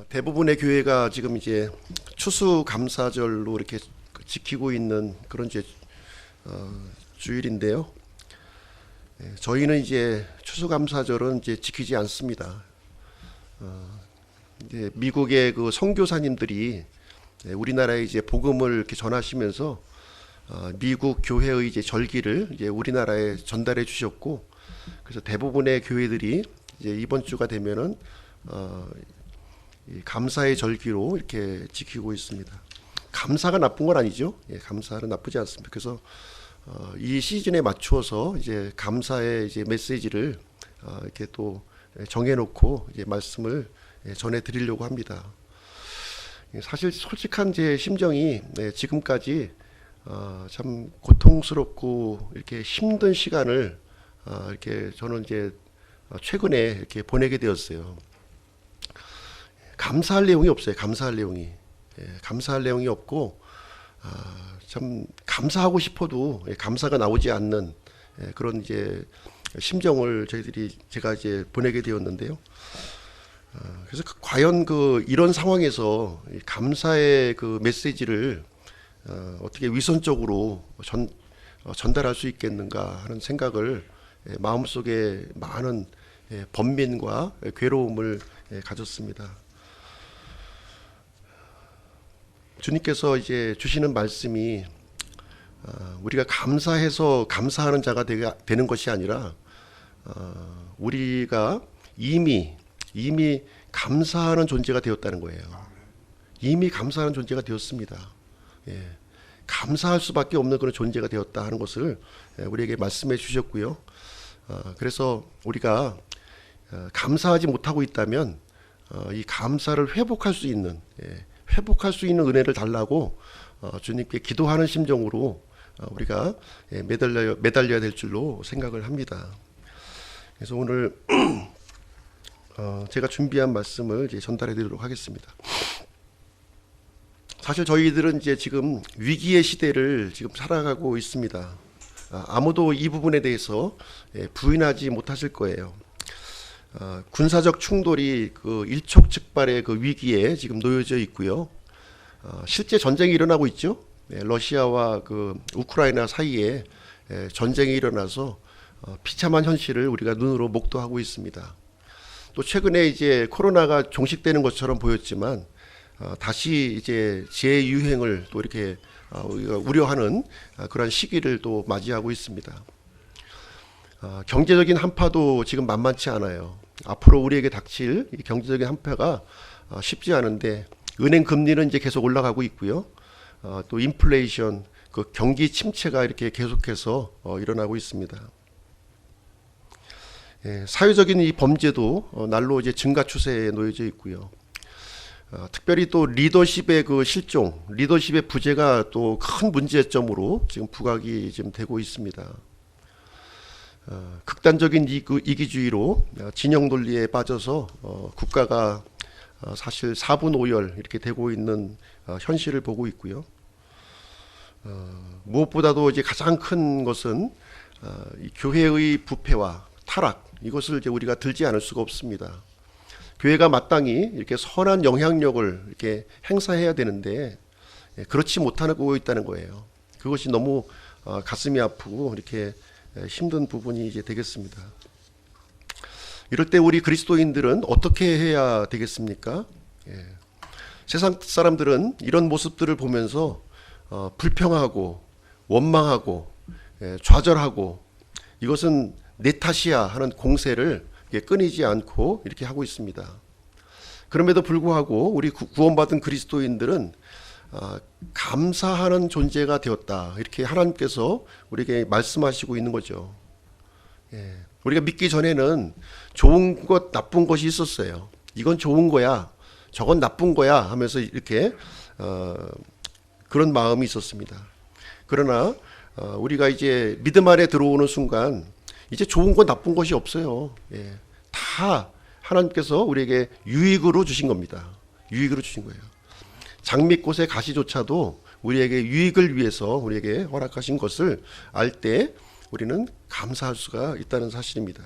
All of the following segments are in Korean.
대부분의 교회가 지금 이제 추수감사절로 이렇게 지키고 있는 그런 이제 주일인데요. 저희는 이제 추수감사절은 이제 지키지 않습니다. 이제 미국의 그 선교사님들이 우리나라에 이제 복음을 이렇게 전하시면서 미국 교회의 이제 절기를 이제 우리나라에 전달해 주셨고, 그래서 대부분의 교회들이 이제 이번 주가 되면은 이 감사의 절기로 이렇게 지키고 있습니다. 감사가 나쁜 건 아니죠. 감사는 나쁘지 않습니다. 그래서 이 시즌에 맞추어서 이제 감사의 이제 메시지를 이렇게 또 정해놓고 이제 말씀을 전해드리려고 합니다. 사실 솔직한 제 심정이 지금까지 참 고통스럽고 이렇게 힘든 시간을 이렇게 저는 이제 최근에 이렇게 보내게 되었어요. 감사할 내용이 없어요. 감사할 내용이. 감사할 내용이 없고, 참 감사하고 싶어도 감사가 나오지 않는 그런 이제 심정을 제가 이제 보내게 되었는데요. 그래서 과연 이런 상황에서 감사의 그 메시지를 어떻게 위선적으로 전달할 수 있겠는가 하는 생각을 마음속에 많은 번민과 괴로움을 가졌습니다. 주님께서 이제 주시는 말씀이 우리가 감사해서 감사하는 자가 되는 것이 아니라 우리가 이미 감사하는 존재가 되었다는 거예요. 이미 감사하는 존재가 되었습니다. 감사할 수밖에 없는 그런 존재가 되었다 하는 것을 우리에게 말씀해 주셨고요. 그래서 우리가 감사하지 못하고 있다면 이 감사를 회복할 수 있는 은혜를 달라고 주님께 기도하는 심정으로 우리가 매달려야 될 줄로 생각을 합니다. 그래서 오늘 제가 준비한 말씀을 이제 전달해 드리도록 하겠습니다. 사실 저희들은 이제 지금 위기의 시대를 지금 살아가고 있습니다. 아무도 이 부분에 대해서 부인하지 못하실 거예요. 군사적 충돌이 그 일촉즉발의 그 위기에 지금 놓여져 있고요. 실제 전쟁이 일어나고 있죠. 러시아와 그 우크라이나 사이에 전쟁이 일어나서 비참한 현실을 우리가 눈으로 목도하고 있습니다. 또 최근에 이제 코로나가 종식되는 것처럼 보였지만 다시 이제 재유행을 또 이렇게 우리가 우려하는 그런 시기를 또 맞이하고 있습니다. 경제적인 한파도 지금 만만치 않아요. 앞으로 우리에게 닥칠 이 경제적인 한파가 쉽지 않은데 은행 금리는 이제 계속 올라가고 있고요. 또 인플레이션, 그 경기 침체가 이렇게 계속해서 일어나고 있습니다. 사회적인 이 범죄도 날로 이제 증가 추세에 놓여져 있고요. 특별히 또 리더십의 그 실종, 리더십의 부재가 또 큰 문제점으로 지금 부각이 지금 되고 있습니다. 극단적인 이기주의로 진영 논리에 빠져서 국가가 사실 4분 5열 이렇게 되고 있는 현실을 보고 있고요. 무엇보다도 이제 가장 큰 것은 이 교회의 부패와 타락, 이것을 이제 우리가 들지 않을 수가 없습니다. 교회가 마땅히 이렇게 선한 영향력을 이렇게 행사해야 되는데 그렇지 못하고 있다는 거예요. 그것이 너무 가슴이 아프고 이렇게 힘든 부분이 이제 되겠습니다. 이럴 때 우리 그리스도인들은 어떻게 해야 되겠습니까? 세상 사람들은 이런 모습들을 보면서 불평하고 원망하고 좌절하고 이것은 내 탓이야 하는 공세를 끊이지 않고 이렇게 하고 있습니다. 그럼에도 불구하고 우리 구원받은 그리스도인들은 감사하는 존재가 되었다. 이렇게 하나님께서 우리에게 말씀하시고 있는 거죠. 우리가 믿기 전에는 좋은 것, 나쁜 것이 있었어요. 이건 좋은 거야, 저건 나쁜 거야 하면서 이렇게 그런 마음이 있었습니다. 그러나 우리가 이제 믿음 안에 들어오는 순간 이제 좋은 것, 나쁜 것이 없어요. 다 하나님께서 우리에게 유익으로 주신 겁니다. 유익으로 주신 거예요. 장미꽃의 가시조차도 우리에게 유익을 위해서 우리에게 허락하신 것을 알 때 우리는 감사할 수가 있다는 사실입니다.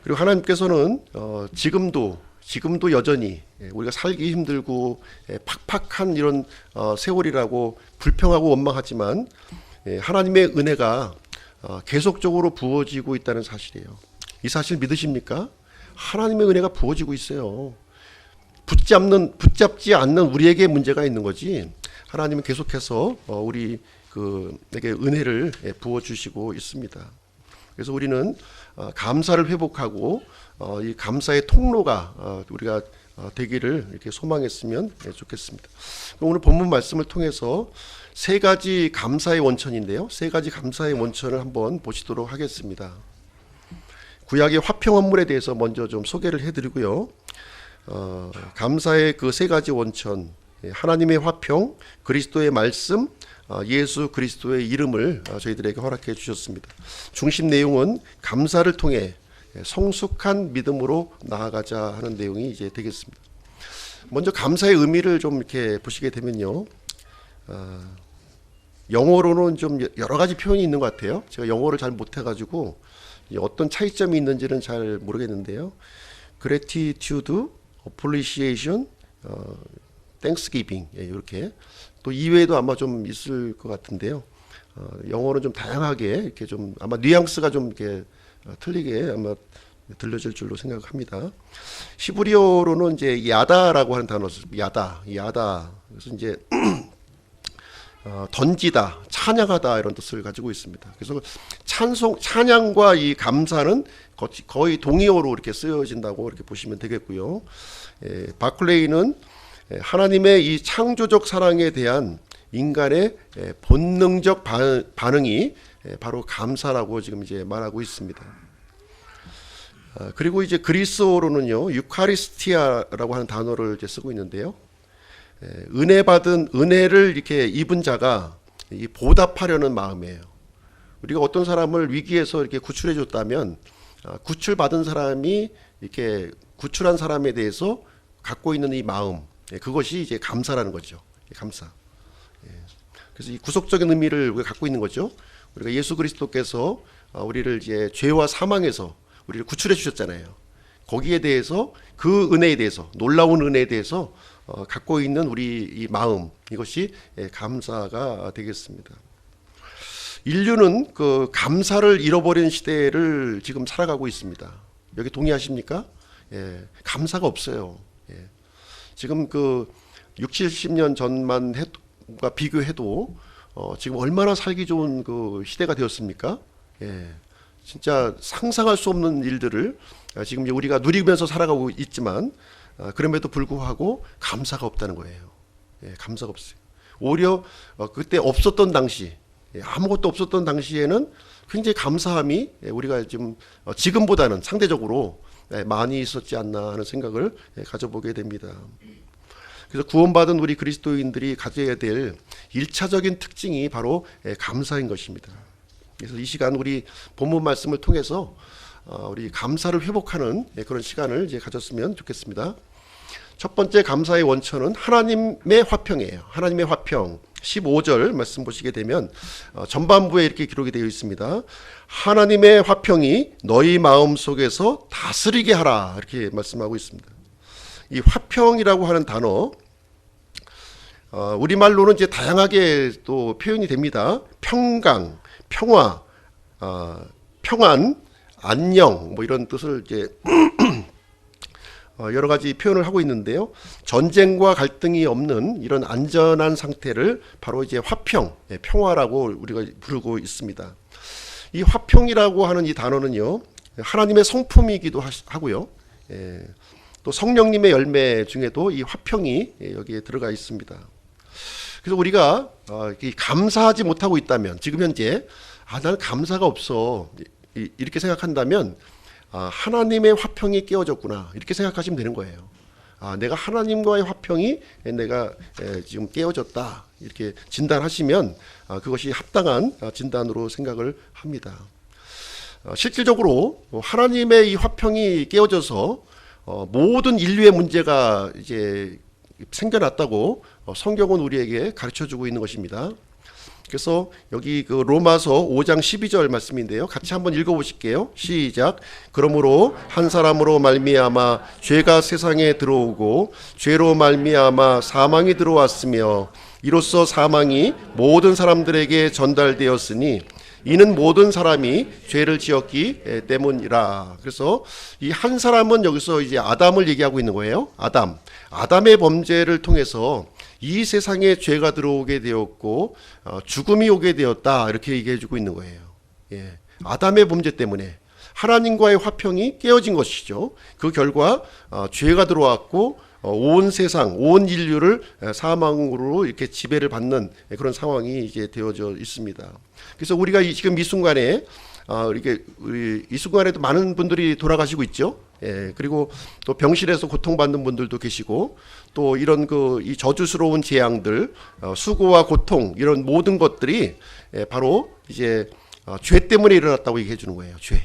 그리고 하나님께서는 지금도 지금도 여전히 우리가 살기 힘들고 팍팍한 이런 세월이라고 불평하고 원망하지만 하나님의 은혜가 계속적으로 부어지고 있다는 사실이에요. 이 사실 믿으십니까? 하나님의 은혜가 부어지고 있어요. 붙잡지 않는 우리에게 문제가 있는 거지. 하나님은 계속해서 우리에게 은혜를 부어주시고 있습니다. 그래서 우리는 감사를 회복하고 이 감사의 통로가 우리가 되기를 이렇게 소망했으면 좋겠습니다. 오늘 본문 말씀을 통해서 세 가지 감사의 원천인데요. 세 가지 감사의 원천을 한번 보시도록 하겠습니다. 구약의 화평 원문에 대해서 먼저 좀 소개를 해드리고요. 감사의 그 세 가지 원천, 하나님의 화평, 그리스도의 말씀, 예수 그리스도의 이름을 저희들에게 허락해 주셨습니다. 중심 내용은 감사를 통해 성숙한 믿음으로 나아가자 하는 내용이 이제 되겠습니다. 먼저 감사의 의미를 좀 이렇게 보시게 되면요. 영어로는 좀 여러 가지 표현이 있는 것 같아요. 제가 영어를 잘 못해가지고 어떤 차이점이 있는지는 잘 모르겠는데요. gratitude, appreciation, thanksgiving 이렇게 또 이외에도 아마 좀 있을 것 같은데요. 영어는 좀 다양하게 이렇게 좀 아마 뉘앙스가 좀 이렇게 틀리게 아마 들려질 줄로 생각합니다. 히브리어로는 이제 야다라고 하는 단어, 야다. 그래서 이제 던지다, 찬양하다 이런 뜻을 가지고 있습니다. 그래서 찬양과 이 감사는 거의 동의어로 이렇게 쓰여진다고 이렇게 보시면 되겠고요. 바클레이는 하나님의 이 창조적 사랑에 대한 인간의 본능적 반응이 바로 감사라고 지금 이제 말하고 있습니다. 그리고 이제 그리스어로는요, 유카리스티아라고 하는 단어를 이제 쓰고 있는데요. 은혜를 이렇게 입은 자가 보답하려는 마음이에요. 우리가 어떤 사람을 위기에서 이렇게 구출해 줬다면 구출받은 사람이 이렇게 구출한 사람에 대해서 갖고 있는 이 마음, 그것이 이제 감사라는 거죠. 감사. 그래서 이 구속적인 의미를 우리가 갖고 있는 거죠. 우리가 예수 그리스도께서 우리를 이제 죄와 사망에서 우리를 구출해 주셨잖아요. 거기에 대해서 그 은혜에 대해서 놀라운 은혜에 대해서 갖고 있는 우리 이 마음, 이것이 감사가 되겠습니다. 인류는 그 감사를 잃어버린 시대를 지금 살아가고 있습니다. 여기 동의하십니까? 감사가 없어요. 지금 그 60, 70년 전만 비교해도 지금 얼마나 살기 좋은 그 시대가 되었습니까? 진짜 상상할 수 없는 일들을 지금 우리가 누리면서 살아가고 있지만 그럼에도 불구하고 감사가 없다는 거예요. 감사가 없어요. 오히려 그때 없었던 당시, 아무것도 없었던 당시에는 굉장히 감사함이 우리가 지금보다는 상대적으로 많이 있었지 않나 하는 생각을 가져보게 됩니다. 그래서 구원받은 우리 그리스도인들이 가져야 될 1차적인 특징이 바로 감사인 것입니다. 그래서 이 시간 우리 본문 말씀을 통해서 우리 감사를 회복하는 그런 시간을 이제 가졌으면 좋겠습니다. 첫 번째 감사의 원천은 하나님의 화평이에요. 하나님의 화평. 15절 말씀 보시게 되면 전반부에 이렇게 기록이 되어 있습니다. 하나님의 화평이 너희 마음 속에서 다스리게 하라, 이렇게 말씀하고 있습니다. 이 화평이라고 하는 단어, 우리말로는 이제 다양하게 또 표현이 됩니다. 평강, 평화, 평안, 안녕, 뭐 이런 뜻을 이제 여러 가지 표현을 하고 있는데요. 전쟁과 갈등이 없는 이런 안전한 상태를 바로 이제 화평, 평화라고 우리가 부르고 있습니다. 이 화평이라고 하는 이 단어는요, 하나님의 성품이기도 하고요. 또 성령님의 열매 중에도 이 화평이 여기에 들어가 있습니다. 그래서 우리가 감사하지 못하고 있다면, 지금 현재 나는 감사가 없어, 이렇게 생각한다면 하나님의 화평이 깨어졌구나, 이렇게 생각하시면 되는 거예요. 내가 하나님과의 화평이 내가 지금 깨어졌다, 이렇게 진단하시면 그것이 합당한 진단으로 생각을 합니다. 실질적으로 하나님의 이 화평이 깨어져서 모든 인류의 문제가 이제 생겨났다고 성경은 우리에게 가르쳐주고 있는 것입니다. 그래서 여기 그 로마서 5장 12절 말씀인데요. 같이 한번 읽어보실게요. 시작. 그러므로 한 사람으로 말미암아 죄가 세상에 들어오고 죄로 말미암아 사망이 들어왔으며 이로써 사망이 모든 사람들에게 전달되었으니 이는 모든 사람이 죄를 지었기 때문이라. 그래서 이 한 사람은 여기서 이제 아담을 얘기하고 있는 거예요. 아담의 범죄를 통해서 이 세상에 죄가 들어오게 되었고 죽음이 오게 되었다, 이렇게 얘기해 주고 있는 거예요. 예. 아담의 범죄 때문에 하나님과의 화평이 깨어진 것이죠. 그 결과 죄가 들어왔고 온 세상, 온 인류를 사망으로 이렇게 지배를 받는 그런 상황이 이제 되어져 있습니다. 그래서 우리가 지금 이 순간에 이렇게 이 순간에도 많은 분들이 돌아가시고 있죠. 예, 그리고 또 병실에서 고통받는 분들도 계시고, 또 이런 이 저주스러운 재앙들, 수고와 고통, 이런 모든 것들이 바로 이제 죄 때문에 일어났다고 얘기해 주는 거예요. 죄.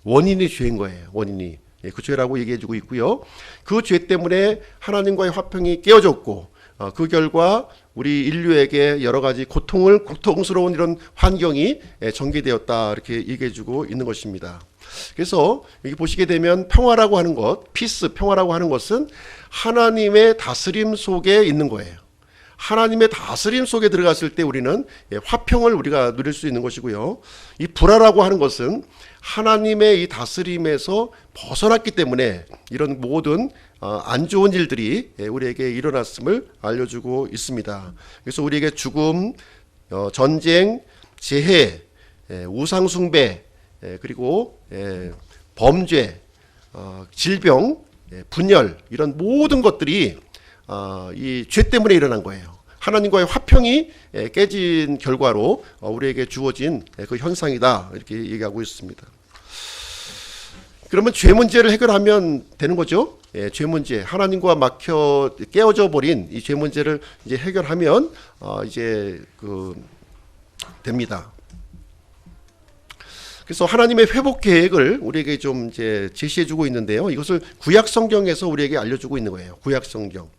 원인이 죄인 거예요. 원인이. 그 죄라고 얘기해 주고 있고요. 그 죄 때문에 하나님과의 화평이 깨어졌고, 그 결과 우리 인류에게 여러 가지 고통스러운 이런 환경이 전개되었다, 이렇게 얘기해 주고 있는 것입니다. 그래서 여기 보시게 되면 평화라고 하는 것, 피스, 평화라고 하는 것은 하나님의 다스림 속에 있는 거예요. 하나님의 다스림 속에 들어갔을 때 우리는 화평을 우리가 누릴 수 있는 것이고요. 이 불화라고 하는 것은 하나님의 이 다스림에서 벗어났기 때문에 이런 모든 안 좋은 일들이 우리에게 일어났음을 알려주고 있습니다. 그래서 우리에게 죽음, 전쟁, 재해, 우상숭배, 그리고 범죄, 질병, 분열, 이런 모든 것들이 이 죄 때문에 일어난 거예요. 하나님과의 화평이 깨진 결과로 우리에게 주어진 그 현상이다, 이렇게 얘기하고 있습니다. 그러면 죄 문제를 해결하면 되는 거죠. 죄 문제, 하나님과 막혀 깨어져 버린 이 죄 문제를 이제 해결하면 이제 됩니다. 그래서 하나님의 회복 계획을 우리에게 좀 이제 제시해주고 있는데요. 이것을 구약 성경에서 우리에게 알려주고 있는 거예요. 구약 성경.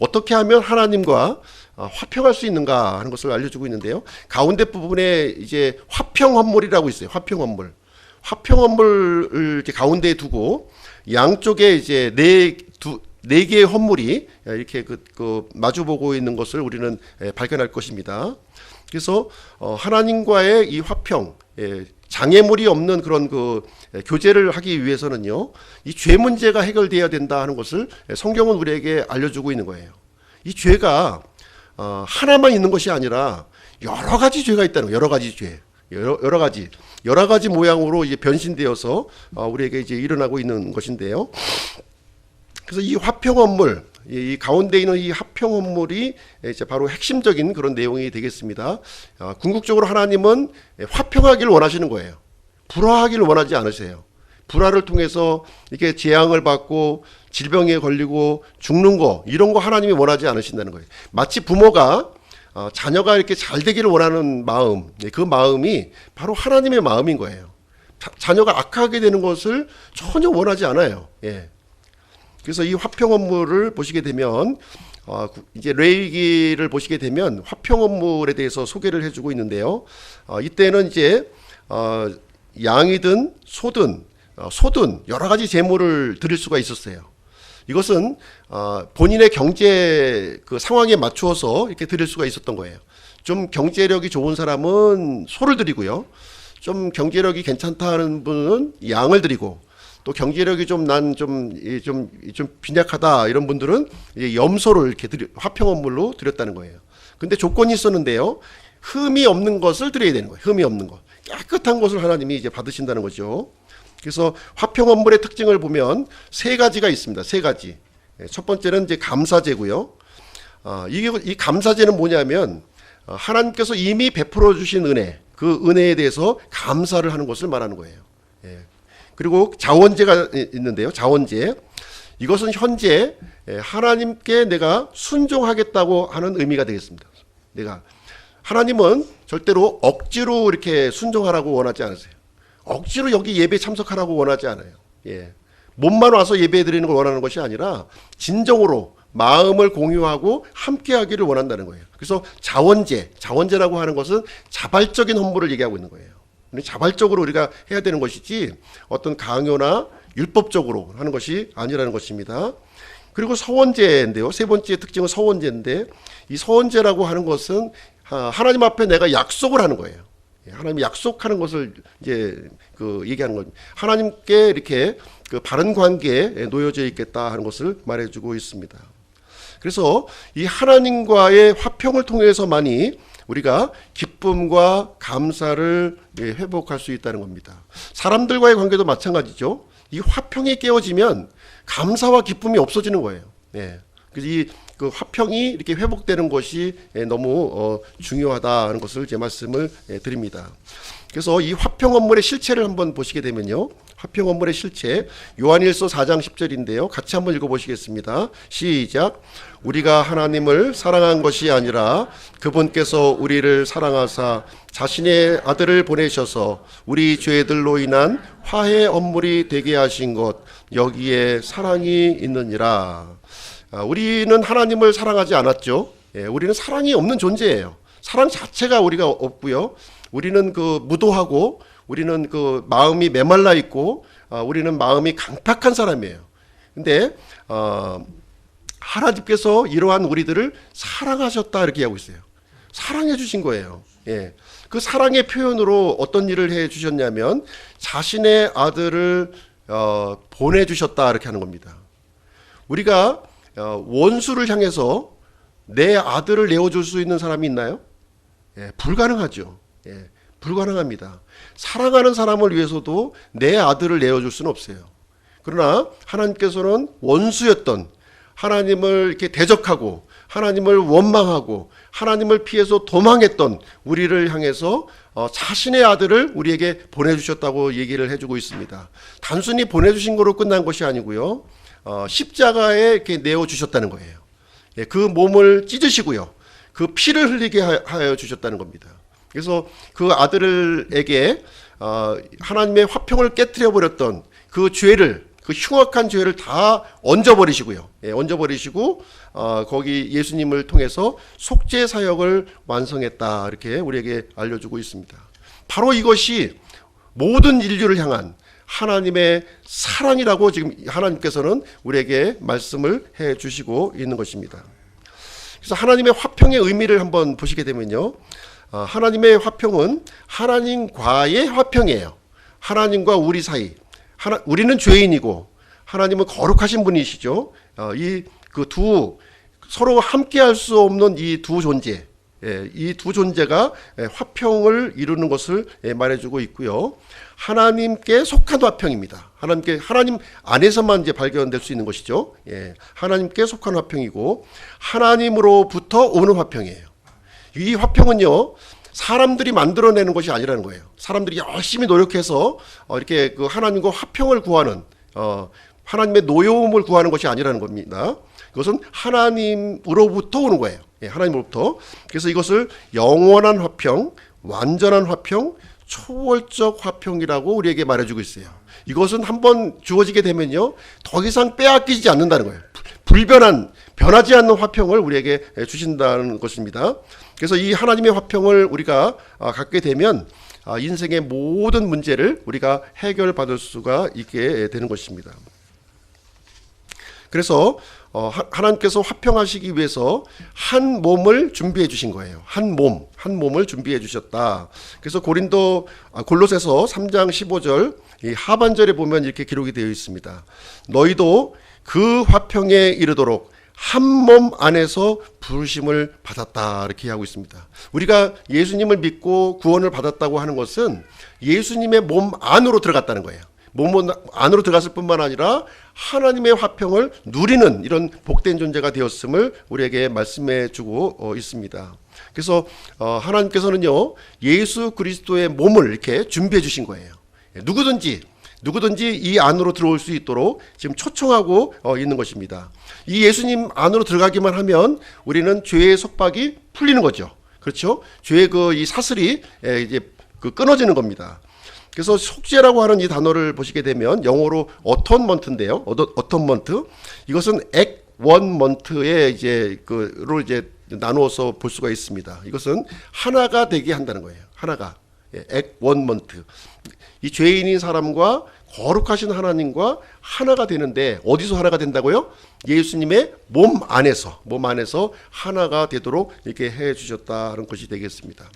어떻게 하면 하나님과 화평할 수 있는가 하는 것을 알려주고 있는데요. 가운데 부분에 이제 화평헌물이라고 있어요. 화평헌물. 화평헌물을 이렇게 가운데에 두고 양쪽에 이제 네 개의 헌물이 이렇게 마주보고 있는 것을 우리는 발견할 것입니다. 그래서 하나님과의 이 화평, 장애물이 없는 그런 교제를 하기 위해서는요, 이 죄 문제가 해결되어야 된다 하는 것을 성경은 우리에게 알려주고 있는 거예요. 이 죄가 하나만 있는 것이 아니라 여러 가지 죄가 있다는 거예요. 여러 가지 죄, 여러 가지 모양으로 이제 변신되어서 우리에게 이제 일어나고 있는 것인데요. 그래서 이 화평헌물, 이 가운데 있는 이 화평헌물이 이제 바로 핵심적인 그런 내용이 되겠습니다. 궁극적으로 하나님은 화평하기를 원하시는 거예요. 불화하기를 원하지 않으세요. 불화를 통해서 이렇게 재앙을 받고 질병에 걸리고 죽는 거, 이런 거 하나님이 원하지 않으신다는 거예요. 마치 부모가 자녀가 이렇게 잘 되기를 원하는 마음, 그 마음이 바로 하나님의 마음인 거예요. 자녀가 악하게 되는 것을 전혀 원하지 않아요. 예. 그래서 이 화평헌물을 보시게 되면 이제 레위기를 보시게 되면 화평헌물에 대해서 소개를 해주고 있는데요. 이때는 이제 양이든 소든 여러 가지 제물을 드릴 수가 있었어요. 이것은 본인의 경제 상황에 맞추어서 이렇게 드릴 수가 있었던 거예요. 좀 경제력이 좋은 사람은 소를 드리고요. 좀 경제력이 괜찮다 하는 분은 양을 드리고, 또 경제력이 좀 빈약하다 이런 분들은 이제 염소를 이렇게 화평헌물로 드렸다는 거예요. 근데 조건이 있었는데요. 흠이 없는 것을 드려야 되는 거예요. 흠이 없는 것, 깨끗한 것을 하나님이 이제 받으신다는 거죠. 그래서 화평헌물의 특징을 보면 세 가지가 있습니다. 세 가지. 첫 번째는 이제 감사제고요. 이 감사제는 뭐냐면 하나님께서 이미 베풀어 주신 은혜, 그 은혜에 대해서 감사를 하는 것을 말하는 거예요. 그리고 자원제가 있는데요. 자원제. 이것은 현재 하나님께 내가 순종하겠다고 하는 의미가 되겠습니다. 하나님은 절대로 억지로 이렇게 순종하라고 원하지 않으세요. 억지로 여기 예배 참석하라고 원하지 않아요. 몸만 와서 예배 드리는 걸 원하는 것이 아니라 진정으로 마음을 공유하고 함께하기를 원한다는 거예요. 그래서 자원제라고 하는 것은 자발적인 헌물을 얘기하고 있는 거예요. 자발적으로 우리가 해야 되는 것이지 어떤 강요나 율법적으로 하는 것이 아니라는 것입니다. 그리고 서원제인데요. 세 번째 특징은 서원제인데, 이 서원제라고 하는 것은 하나님 앞에 내가 약속을 하는 거예요. 하나님이 약속하는 것을 이제 얘기하는 거죠. 하나님께 이렇게 바른 관계에 놓여져 있겠다 하는 것을 말해주고 있습니다. 그래서 이 하나님과의 화평을 통해서만이 우리가 기쁨과 감사를 회복할 수 있다는 겁니다. 사람들과의 관계도 마찬가지죠. 이 화평이 깨어지면 감사와 기쁨이 없어지는 거예요. 그래서 그 화평이 이렇게 회복되는 것이 너무 중요하다는 것을 제 말씀을 드립니다. 그래서 이 화평 헌물의 실체를 한번 보시게 되면요. 화평 헌물의 실체, 요한일서 4장 10절인데요. 같이 한번 읽어보시겠습니다. 시작. 우리가 하나님을 사랑한 것이 아니라 그분께서 우리를 사랑하사 자신의 아들을 보내셔서 우리 죄들로 인한 화해 헌물이 되게 하신 것, 여기에 사랑이 있느니라. 우리는 하나님을 사랑하지 않았죠. 우리는 사랑이 없는 존재예요. 사랑 자체가 우리가 없고요. 우리는 무도하고, 우리는 마음이 메말라 있고, 우리는 마음이 강팍한 사람이에요. 근데 하나님께서 이러한 우리들을 사랑하셨다 이렇게 하고 있어요. 사랑해 주신 거예요. 그 사랑의 표현으로 어떤 일을 해 주셨냐면 자신의 아들을 보내주셨다 이렇게 하는 겁니다. 우리가 원수를 향해서 내 아들을 내어줄 수 있는 사람이 있나요? 불가능하죠. 불가능합니다. 사랑하는 사람을 위해서도 내 아들을 내어줄 수는 없어요. 그러나 하나님께서는 원수였던, 하나님을 이렇게 대적하고 하나님을 원망하고 하나님을 피해서 도망했던 우리를 향해서 자신의 아들을 우리에게 보내주셨다고 얘기를 해주고 있습니다. 단순히 보내주신 거로 끝난 것이 아니고요. 십자가에 이렇게 내어주셨다는 거예요. 그 몸을 찢으시고요. 그 피를 흘리게 하여 주셨다는 겁니다. 그래서 그 아들에게 하나님의 화평을 깨트려 버렸던 그 죄를, 그 흉악한 죄를 다 얹어버리시고요. 얹어버리시고 거기 예수님을 통해서 속죄 사역을 완성했다 이렇게 우리에게 알려주고 있습니다. 바로 이것이 모든 인류를 향한 하나님의 사랑이라고 지금 하나님께서는 우리에게 말씀을 해 주시고 있는 것입니다. 그래서 하나님의 화평의 의미를 한번 보시게 되면요. 하나님의 화평은 하나님과의 화평이에요. 하나님과 우리 사이. 우리는 죄인이고 하나님은 거룩하신 분이시죠. 이 서로 함께 할 수 없는 이 두 존재, 이 두 존재가 화평을 이루는 것을 말해주고 있고요. 하나님께 속한 화평입니다. 하나님 안에서만 이제 발견될 수 있는 것이죠. 하나님께 속한 화평이고 하나님으로부터 오는 화평이에요. 이 화평은요, 사람들이 만들어내는 것이 아니라는 거예요. 사람들이 열심히 노력해서 이렇게 하나님과 화평을 구하는, 하나님의 노여움을 구하는 것이 아니라는 겁니다. 그것은 하나님으로부터 오는 거예요. 하나님으로부터. 그래서 이것을 영원한 화평, 완전한 화평, 초월적 화평이라고 우리에게 말해주고 있어요. 이것은 한번 주어지게 되면요, 더 이상 빼앗기지 않는다는 거예요. 변하지 않는 화평을 우리에게 주신다는 것입니다. 그래서 이 하나님의 화평을 우리가 갖게 되면 인생의 모든 문제를 우리가 해결받을 수가 있게 되는 것입니다. 그래서 하나님께서 화평하시기 위해서 한 몸을 준비해 주신 거예요. 한 몸을 준비해 주셨다. 그래서 골로새서 3장 15절 이 하반절에 보면 이렇게 기록이 되어 있습니다. 너희도 그 화평에 이르도록 한 몸 안에서 부르심을 받았다 이렇게 하고 있습니다. 우리가 예수님을 믿고 구원을 받았다고 하는 것은 예수님의 몸 안으로 들어갔다는 거예요. 몸 안으로 들어갔을 뿐만 아니라 하나님의 화평을 누리는 이런 복된 존재가 되었음을 우리에게 말씀해 주고 있습니다. 그래서 하나님께서는요, 예수 그리스도의 몸을 이렇게 준비해 주신 거예요. 누구든지 이 안으로 들어올 수 있도록 지금 초청하고 있는 것입니다. 이 예수님 안으로 들어가기만 하면 우리는 죄의 속박이 풀리는 거죠. 그렇죠? 죄의 이 사슬이 이제 끊어지는 겁니다. 그래서 속죄라고 하는 이 단어를 보시게 되면 영어로 어톤먼트인데요. 어톤먼트. 이것은 원 먼트에 이제 그로 이제 나누어서 볼 수가 있습니다. 이것은 하나가 되게 한다는 거예요. 하나가. 액 원 먼트. 이 죄인인 사람과 거룩하신 하나님과 하나가 되는데 어디서 하나가 된다고요? 예수님의 몸 안에서 하나가 되도록 이렇게 해 주셨다는 것이 되겠습니다.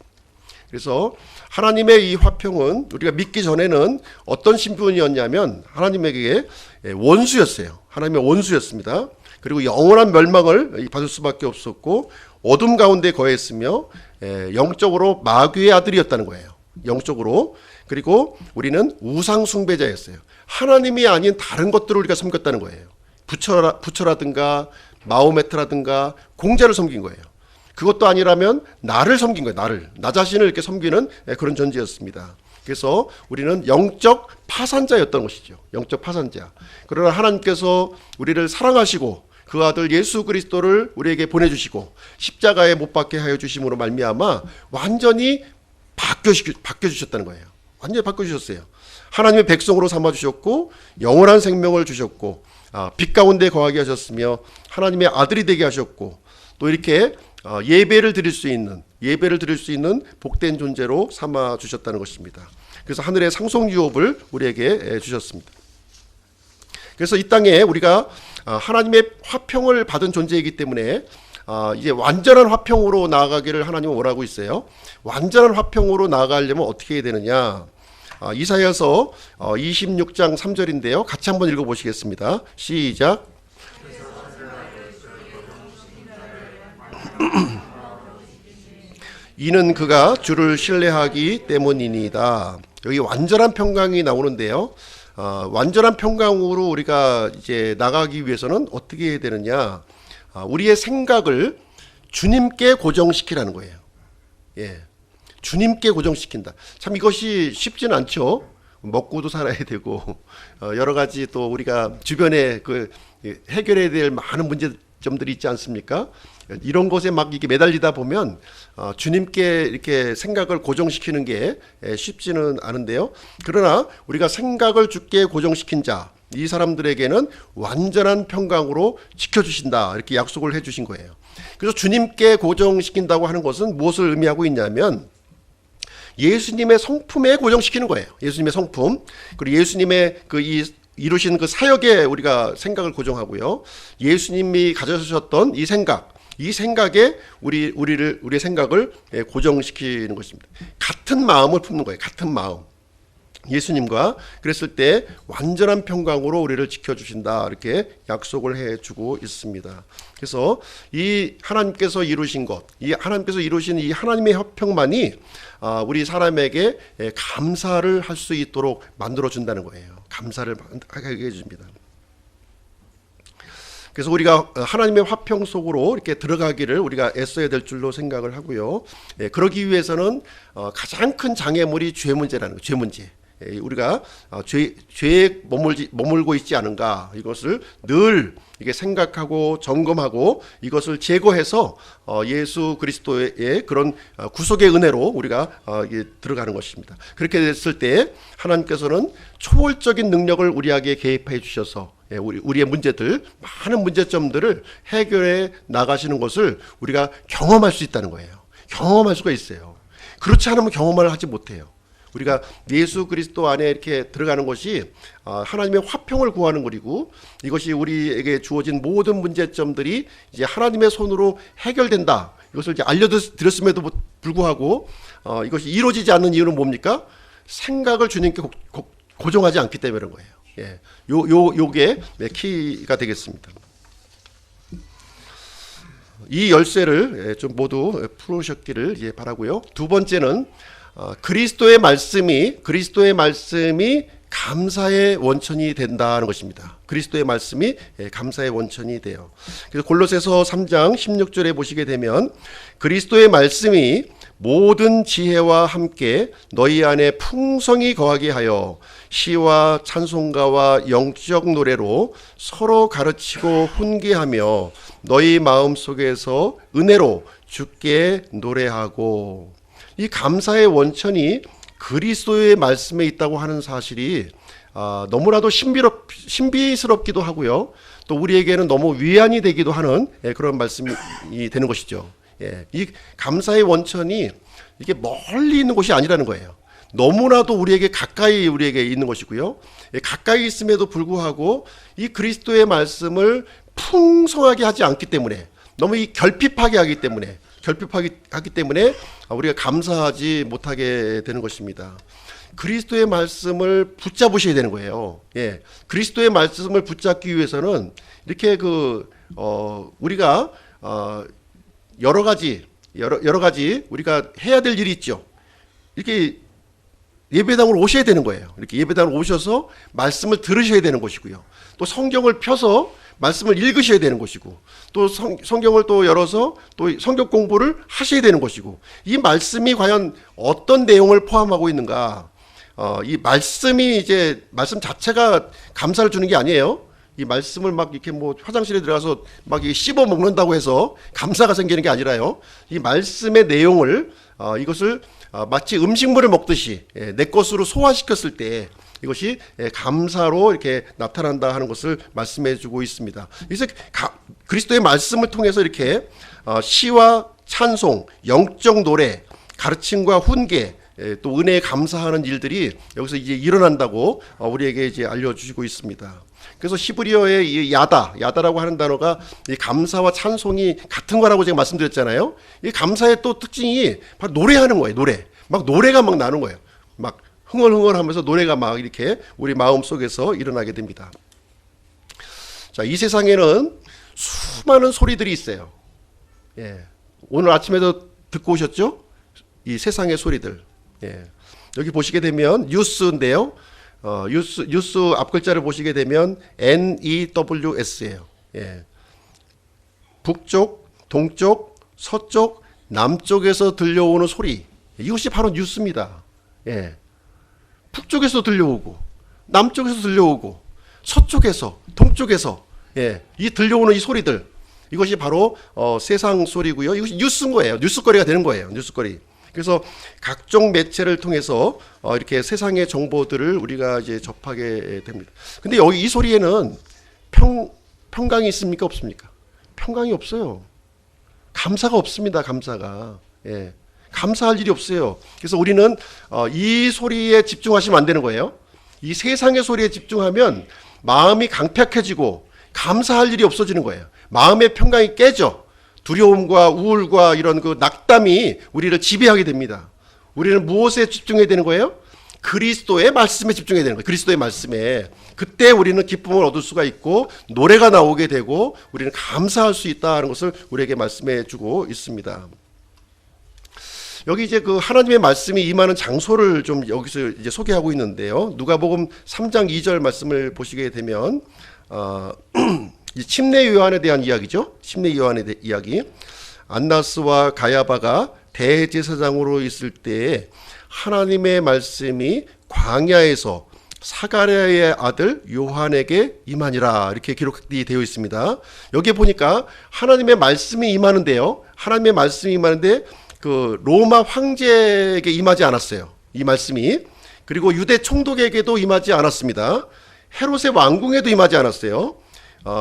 그래서 하나님의 이 화평은 우리가 믿기 전에는 어떤 신분이었냐면 하나님에게 원수였어요. 하나님의 원수였습니다. 그리고 영원한 멸망을 받을 수밖에 없었고 어둠 가운데 거했으며 영적으로 마귀의 아들이었다는 거예요. 영적으로. 그리고 우리는 우상 숭배자였어요. 하나님이 아닌 다른 것들을 우리가 섬겼다는 거예요. 부처라든가 마호메트라든가 공자를 섬긴 거예요. 그것도 아니라면 나를 섬긴 거예요. 나 자신을 이렇게 섬기는 그런 존재였습니다. 그래서 우리는 영적 파산자였던 것이죠. 영적 파산자. 그러나 하나님께서 우리를 사랑하시고 그 아들 예수 그리스도를 우리에게 보내주시고 십자가에 못 박게 하여 주심으로 말미암아 완전히 바뀌어주셨다는 거예요. 완전히 바꿔주셨어요. 하나님의 백성으로 삼아주셨고 영원한 생명을 주셨고 빛 가운데 거하게 하셨으며 하나님의 아들이 되게 하셨고 또 이렇게 예배를 드릴 수 있는 복된 존재로 삼아 주셨다는 것입니다. 그래서 하늘의 상속 유업을 우리에게 주셨습니다. 그래서 이 땅에 우리가 하나님의 화평을 받은 존재이기 때문에 이제 완전한 화평으로 나아가기를 하나님은 원하고 있어요. 완전한 화평으로 나아가려면 어떻게 해야 되느냐? 이사야서 26장 3절인데요. 같이 한번 읽어보시겠습니다. 시작. 이는 그가 주를 신뢰하기 때문이니이다. 여기 완전한 평강이 나오는데요. 완전한 평강으로 우리가 이제 나가기 위해서는 어떻게 해야 되느냐? 우리의 생각을 주님께 고정시키라는 거예요. 주님께 고정시킨다. 참 이것이 쉽지는 않죠. 먹고도 살아야 되고 여러 가지 또 우리가 주변에 그 해결해야 될 많은 문제점들이 있지 않습니까? 이런 것에 막 이렇게 매달리다 보면 주님께 이렇게 생각을 고정시키는 게 쉽지는 않은데요. 그러나 우리가 생각을 주께 고정시킨 자, 이 사람들에게는 완전한 평강으로 지켜주신다, 이렇게 약속을 해주신 거예요. 그래서 주님께 고정시킨다고 하는 것은 무엇을 의미하고 있냐면 예수님의 성품에 고정시키는 거예요. 예수님의 성품, 그리고 예수님의 이루신 그 사역에 우리가 생각을 고정하고요. 예수님이 가져주셨던 이 생각에 우리의 생각을 고정시키는 것입니다. 같은 마음을 품는 거예요. 같은 마음. 예수님과 그랬을 때 완전한 평강으로 우리를 지켜주신다, 이렇게 약속을 해주고 있습니다. 그래서 이 하나님께서 이루신 것, 이 하나님께서 이루신 이 하나님의 화평만이 우리 사람에게 감사를 할 수 있도록 만들어준다는 거예요. 감사를 하게 해줍니다. 그래서 우리가 하나님의 화평 속으로 이렇게 들어가기를 우리가 애써야 될 줄로 생각을 하고요. 그러기 위해서는 가장 큰 장애물이 죄 문제라는 거예요. 죄 문제. 우리가 죄에 머물고 있지 않은가, 이것을 늘 이게 생각하고 점검하고 이것을 제거해서 예수 그리스도의 그런 구속의 은혜로 우리가 들어가는 것입니다. 그렇게 됐을 때 하나님께서는 초월적인 능력을 우리에게 개입해 주셔서 우리의 문제들, 많은 문제점들을 해결해 나가시는 것을 우리가 경험할 수 있다는 거예요. 경험할 수가 있어요. 그렇지 않으면 경험을 하지 못해요. 우리가 예수 그리스도 안에 이렇게 들어가는 것이 하나님의 화평을 구하는 것이고, 이것이 우리에게 주어진 모든 문제점들이 이제 하나님의 손으로 해결된다, 이것을 이제 알려드렸음에도 불구하고 이것이 이루어지지 않는 이유는 뭡니까? 생각을 주님께 고정하지 않기 때문인 거예요. 요게 키가 되겠습니다. 이 열쇠를 좀 모두 풀으셨기를 바라고요. 두 번째는 그리스도의 말씀이 감사의 원천이 된다는 것입니다. 그리스도의 말씀이 감사의 원천이 돼요. 그래서 골로새서 3장 16절에 보시게 되면 그리스도의 말씀이 모든 지혜와 함께 너희 안에 풍성히 거하게 하여 시와 찬송가와 영적 노래로 서로 가르치고 훈계하며 너희 마음 속에서 은혜로 주께 노래하고. 이 감사의 원천이 그리스도의 말씀에 있다고 하는 사실이 너무나도 신비스럽기도 하고요. 또 우리에게는 너무 위안이 되기도 하는 그런 말씀이 되는 것이죠. 이 감사의 원천이 이게 멀리 있는 곳이 아니라는 거예요. 너무나도 우리에게 가까이 우리에게 있는 것이고요. 가까이 있음에도 불구하고 이 그리스도의 말씀을 풍성하게 하지 않기 때문에, 너무 이 결핍하게 하기 때문에 우리가 감사하지 못하게 되는 것입니다. 그리스도의 말씀을 붙잡으셔야 되는 거예요. 그리스도의 말씀을 붙잡기 위해서는 이렇게 우리가 여러 가지 우리가 해야 될 일이 있죠. 이렇게 예배당으로 오셔야 되는 거예요. 이렇게 예배당으로 오셔서 말씀을 들으셔야 되는 것이고요. 또 성경을 펴서 말씀을 읽으셔야 되는 것이고, 또 성경을 또 열어서 또 성경 공부를 하셔야 되는 것이고, 이 말씀이 과연 어떤 내용을 포함하고 있는가? 이 말씀이 이제 말씀 자체가 감사를 주는 게 아니에요. 이 말씀을 막 이렇게 화장실에 들어가서 막 씹어 먹는다고 해서 감사가 생기는 게 아니라요. 이 말씀의 내용을 이것을 마치 음식물을 먹듯이 내 것으로 소화시켰을 때 이것이 감사로 이렇게 나타난다 하는 것을 말씀해 주고 있습니다. 그래서 그리스도의 말씀을 통해서 이렇게 시와 찬송, 영적 노래, 가르침과 훈계, 또 은혜에 감사하는 일들이 여기서 이제 일어난다고 우리에게 이제 알려주시고 있습니다. 그래서 히브리어의 이 야다라고 하는 단어가 이 감사와 찬송이 같은 거라고 제가 말씀드렸잖아요. 이 감사의 또 특징이 바로 노래하는 거예요. 노래가 막 나는 거예요. 막 흥얼흥얼하면서 노래가 막 이렇게 우리 마음 속에서 일어나게 됩니다. 자, 이 세상에는 수많은 소리들이 있어요. 오늘 아침에도 듣고 오셨죠? 이 세상의 소리들. 여기 보시게 되면 뉴스인데요. 뉴스 앞글자를 보시게 되면 NEWS예요. 북쪽, 동쪽, 서쪽, 남쪽에서 들려오는 소리, 이것이 바로 뉴스입니다. 북쪽에서 들려오고, 남쪽에서 들려오고, 서쪽에서, 동쪽에서 이 들려오는 이 소리들, 이것이 바로 세상 소리고요. 이것이 뉴스인 거예요. 뉴스거리가 되는 거예요. 뉴스거리. 그래서 각종 매체를 통해서 이렇게 세상의 정보들을 우리가 이제 접하게 됩니다. 근데 여기 이 소리에는 평강이 있습니까? 없습니까? 평강이 없어요. 감사가 없습니다. 감사가. 감사할 일이 없어요. 그래서 우리는 이 소리에 집중하시면 안 되는 거예요. 이 세상의 소리에 집중하면 마음이 강팍해지고 감사할 일이 없어지는 거예요. 마음의 평강이 깨져. 두려움과 우울과 이런 낙담이 우리를 지배하게 됩니다. 우리는 무엇에 집중해야 되는 거예요? 그리스도의 말씀에 집중해야 되는 거예요. 그리스도의 말씀에. 그때 우리는 기쁨을 얻을 수가 있고 노래가 나오게 되고 우리는 감사할 수 있다는 것을 우리에게 말씀해 주고 있습니다. 여기 이제 하나님의 말씀이 임하는 장소를 좀 여기서 이제 소개하고 있는데요. 누가복음 3장 2절 말씀을 보시게 되면 이 침례 요한에 대한 이야기죠. 침례 요한의 이야기. 안나스와 가야바가 대제사장으로 있을 때에 하나님의 말씀이 광야에서 사가랴의 아들 요한에게 임하니라, 이렇게 기록이 되어 있습니다. 여기에 보니까 하나님의 말씀이 임하는데요. 하나님의 말씀이 임하는데 로마 황제에게 임하지 않았어요. 이 말씀이. 그리고 유대 총독에게도 임하지 않았습니다. 헤롯의 왕궁에도 임하지 않았어요.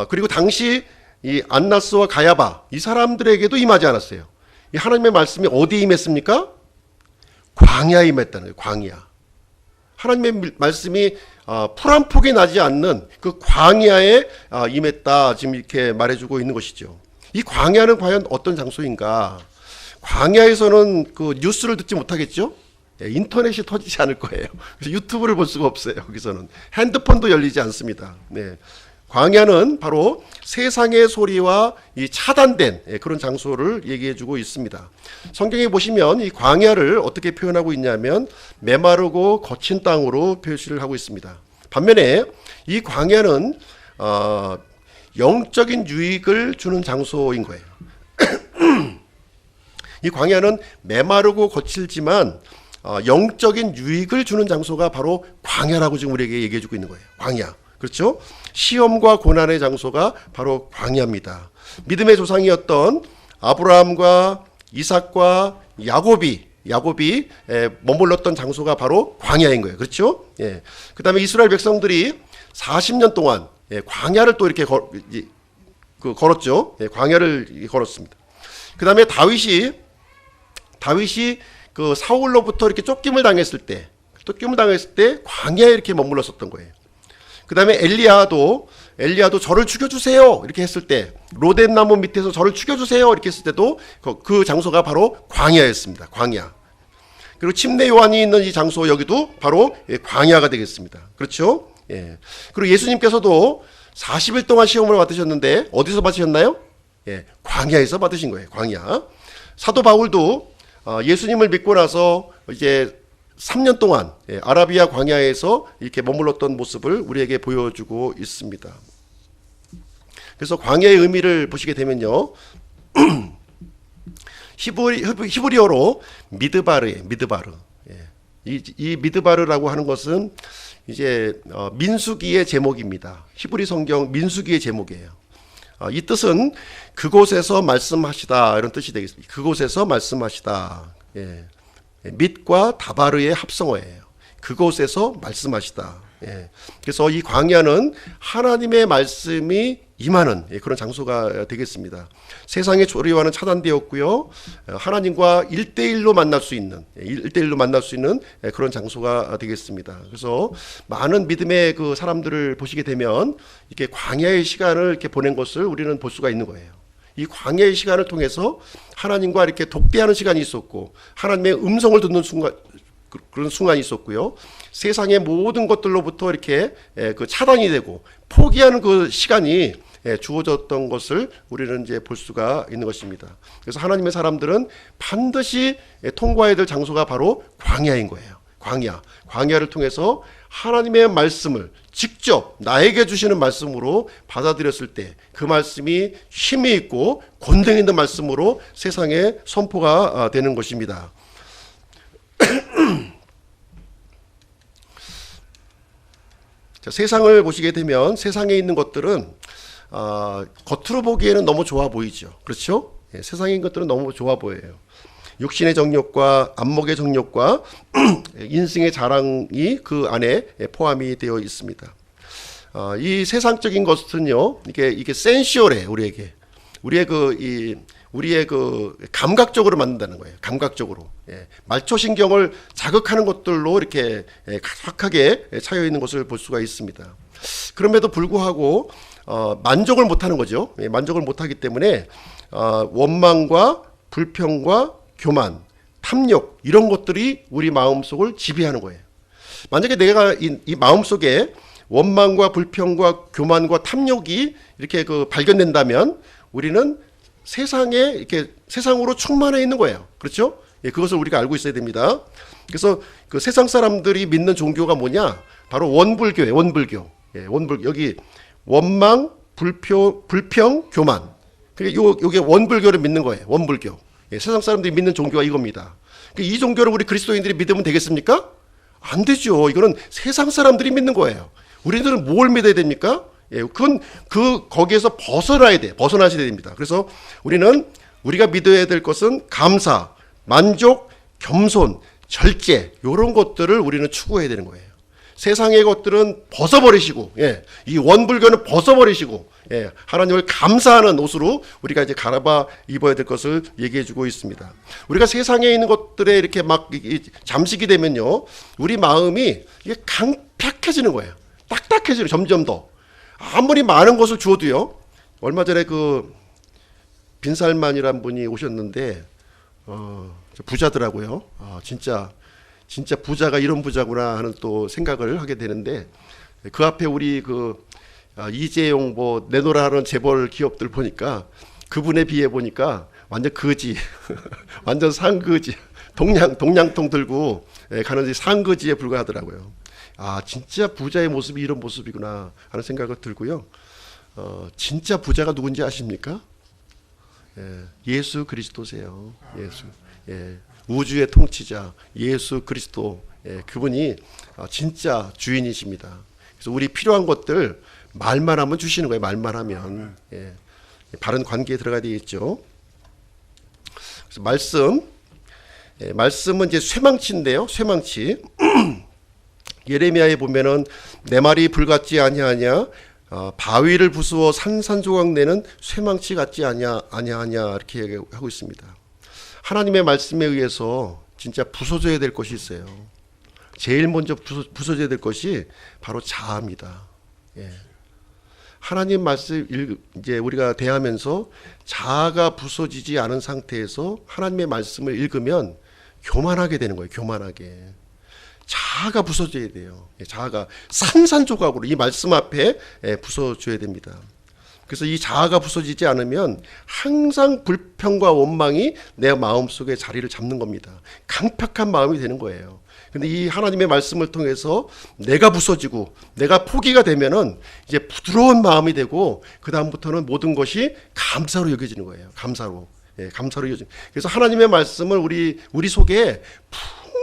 그리고 당시 이 안나스와 가야바 이 사람들에게도 임하지 않았어요. 이 하나님의 말씀이 어디에 임했습니까? 광야에 임했다는 거예요. 광야. 하나님의 말씀이 풀 한 폭이 나지 않는 그 광야에 임했다, 지금 이렇게 말해주고 있는 것이죠. 이 광야는 과연 어떤 장소인가? 광야에서는 뉴스를 듣지 못하겠죠? 인터넷이 터지지 않을 거예요. 그래서 유튜브를 볼 수가 없어요. 여기서는 핸드폰도 열리지 않습니다. 광야는 바로 세상의 소리와 이 차단된 그런 장소를 얘기해주고 있습니다. 성경에 보시면 이 광야를 어떻게 표현하고 있냐면 메마르고 거친 땅으로 표시를 하고 있습니다. 반면에 이 광야는 영적인 유익을 주는 장소인 거예요. 이 광야는 메마르고 거칠지만 영적인 유익을 주는 장소가 바로 광야라고 지금 우리에게 얘기해주고 있는 거예요. 광야. 그렇죠? 시험과 고난의 장소가 바로 광야입니다. 믿음의 조상이었던 아브라함과 이삭과 야곱이 야곱이 머물렀던 장소가 바로 광야인 거예요. 그렇죠? 예. 그다음에 이스라엘 백성들이 40년 동안 광야를 또 이렇게 걸었죠. 광야를 걸었습니다. 그다음에 다윗이 그 사울로부터 이렇게 쫓김을 당했을 때 광야에 이렇게 머물렀었던 거예요. 그다음에 엘리야도 저를 죽여주세요 이렇게 했을 때, 로뎀 나무 밑에서 저를 죽여주세요 이렇게 했을 때도 그 장소가 바로 광야였습니다. 광야. 그리고 침례 요한이 있는 이 장소, 여기도 바로 광야가 되겠습니다. 그렇죠? 예. 그리고 예수님께서도 40일 동안 시험을 받으셨는데 어디서 받으셨나요? 예, 광야에서 받으신 거예요. 광야. 사도 바울도 예수님을 믿고 나서 이제 3년 동안 아라비아 광야에서 이렇게 머물렀던 모습을 우리에게 보여주고 있습니다. 그래서 광야의 의미를 보시게 되면요, 히브리어로 미드바르예요. 미드바르. 이 미드바르라고 하는 것은 이제 민수기의 제목입니다. 히브리 성경 민수기의 제목이에요. 이 뜻은 그곳에서 말씀하시다, 이런 뜻이 되겠습니다. 그곳에서 말씀하시다. 예. 밑과 다바르의 합성어예요. 그곳에서 말씀하시다. 예. 그래서 이 광야는 하나님의 말씀이 임하는 그런 장소가 되겠습니다. 세상의 조리와는 차단되었고요, 하나님과 1대1로 만날 수 있는 그런 장소가 되겠습니다. 그래서 많은 믿음의 그 사람들을 보시게 되면 이렇게 광야의 시간을 이렇게 보낸 것을 우리는 볼 수가 있는 거예요. 이 광야의 시간을 통해서 하나님과 이렇게 독대하는 시간이 있었고, 하나님의 음성을 듣는 순간, 그런 순간이 있었고요, 세상의 모든 것들로부터 이렇게 그 차단이 되고 포기하는 그 시간이 주어졌던 것을 우리는 이제 볼 수가 있는 것입니다. 그래서 하나님의 사람들은 반드시 통과해야 될 장소가 바로 광야인 거예요. 광야를 통해서 하나님의 말씀을 직접 나에게 주시는 말씀으로 받아들였을 때 그 말씀이 힘이 있고 권능 있는 말씀으로 세상에 선포가 되는 것입니다. 자, 세상을 보시게 되면 세상에 있는 것들은 겉으로 보기에는 너무 좋아 보이죠. 그렇죠? 예, 세상에 있는 것들은 너무 좋아 보여요. 육신의 정욕과 안목의 정욕과 인생의 자랑이 그 안에 포함이 되어 있습니다. 이 세상적인 것은요, 이게 센슈얼해. 우리의 그 감각적으로 만든다는 거예요. 감각적으로. 예, 말초신경을 자극하는 것들로 이렇게 가득하게 차여 있는 것을 볼 수가 있습니다. 그럼에도 불구하고 만족을 못하는 거죠. 예, 만족을 못하기 때문에 원망과 불평과 교만, 탐욕, 이런 것들이 우리 마음속을 지배하는 거예요. 만약에 내가 이 마음속에 원망과 불평과 교만과 탐욕이 이렇게 발견된다면 우리는 세상으로 충만해 있는 거예요. 그렇죠? 예, 그것을 우리가 알고 있어야 됩니다. 그래서 그 세상 사람들이 믿는 종교가 뭐냐? 바로 원불교예요. 원불교. 예, 여기 원망, 불평, 교만. 요게 원불교를 믿는 거예요. 원불교. 예, 세상 사람들이 믿는 종교가 이겁니다. 이 종교를 우리 그리스도인들이 믿으면 되겠습니까? 안 되죠. 이거는 세상 사람들이 믿는 거예요. 우리들은 뭘 믿어야 됩니까? 예, 거기에서 벗어나셔야 됩니다. 그래서 우리가 믿어야 될 것은 감사, 만족, 겸손, 절제, 이런 것들을 우리는 추구해야 되는 거예요. 세상의 것들은 벗어버리시고, 예, 이 원불교는 벗어버리시고, 예, 하나님을 감사하는 옷으로 우리가 이제 갈아입어 입어야 될 것을 얘기해주고 있습니다. 우리가 세상에 있는 것들에 이렇게 막 잠식이 되면요, 우리 마음이 이게 강팍해지는 거예요. 딱딱해지는, 점점 더. 아무리 많은 것을 주어도요. 얼마 전에 그 빈살만이란 분이 오셨는데 부자더라고요. 진짜 부자가 이런 부자구나 하는 또 생각을 하게 되는데, 그 앞에 우리 이재용 내노라 하는 재벌 기업들 보니까 그분에 비해 보니까 완전 거지, 완전 상거지, 동양통 들고 가는 상거지에 불과하더라고요. 진짜 부자의 모습이 이런 모습이구나 하는 생각을 들고요. 진짜 부자가 누군지 아십니까? 예수 그리스도세요. 우주의 통치자 예수 그리스도, 그분이 진짜 주인이십니다. 그래서 우리 필요한 것들 말만 하면 주시는 거예요. 말만 하면. 바른 관계에 들어가야 되겠죠. 그래서 말씀, 말씀은 이제 쇠망치인데요. 쇠망치. 예레미야에 보면은 내 말이 불같지 아니하냐, 바위를 부수어 산산조각 내는 쇠망치 같지 아니하냐 이렇게 얘기하고 있습니다. 하나님의 말씀에 의해서 진짜 부서져야 될 것이 있어요. 제일 먼저 부서져야 될 것이 바로 자아입니다. 하나님 말씀 이제 우리가 대하면서 자아가 부서지지 않은 상태에서 하나님의 말씀을 읽으면 교만하게 되는 거예요. 교만하게. 자아가 부서져야 돼요. 자아가 산산조각으로 이 말씀 앞에 부서져야 됩니다. 그래서 이 자아가 부서지지 않으면 항상 불평과 원망이 내 마음속에 자리를 잡는 겁니다. 강팍한 마음이 되는 거예요. 근데 이 하나님의 말씀을 통해서 내가 부서지고 내가 포기가 되면은 이제 부드러운 마음이 되고 그 다음부터는 모든 것이 감사로 여겨지는 거예요. 감사로. 감사로 여겨지는. 그래서 하나님의 말씀을 우리 속에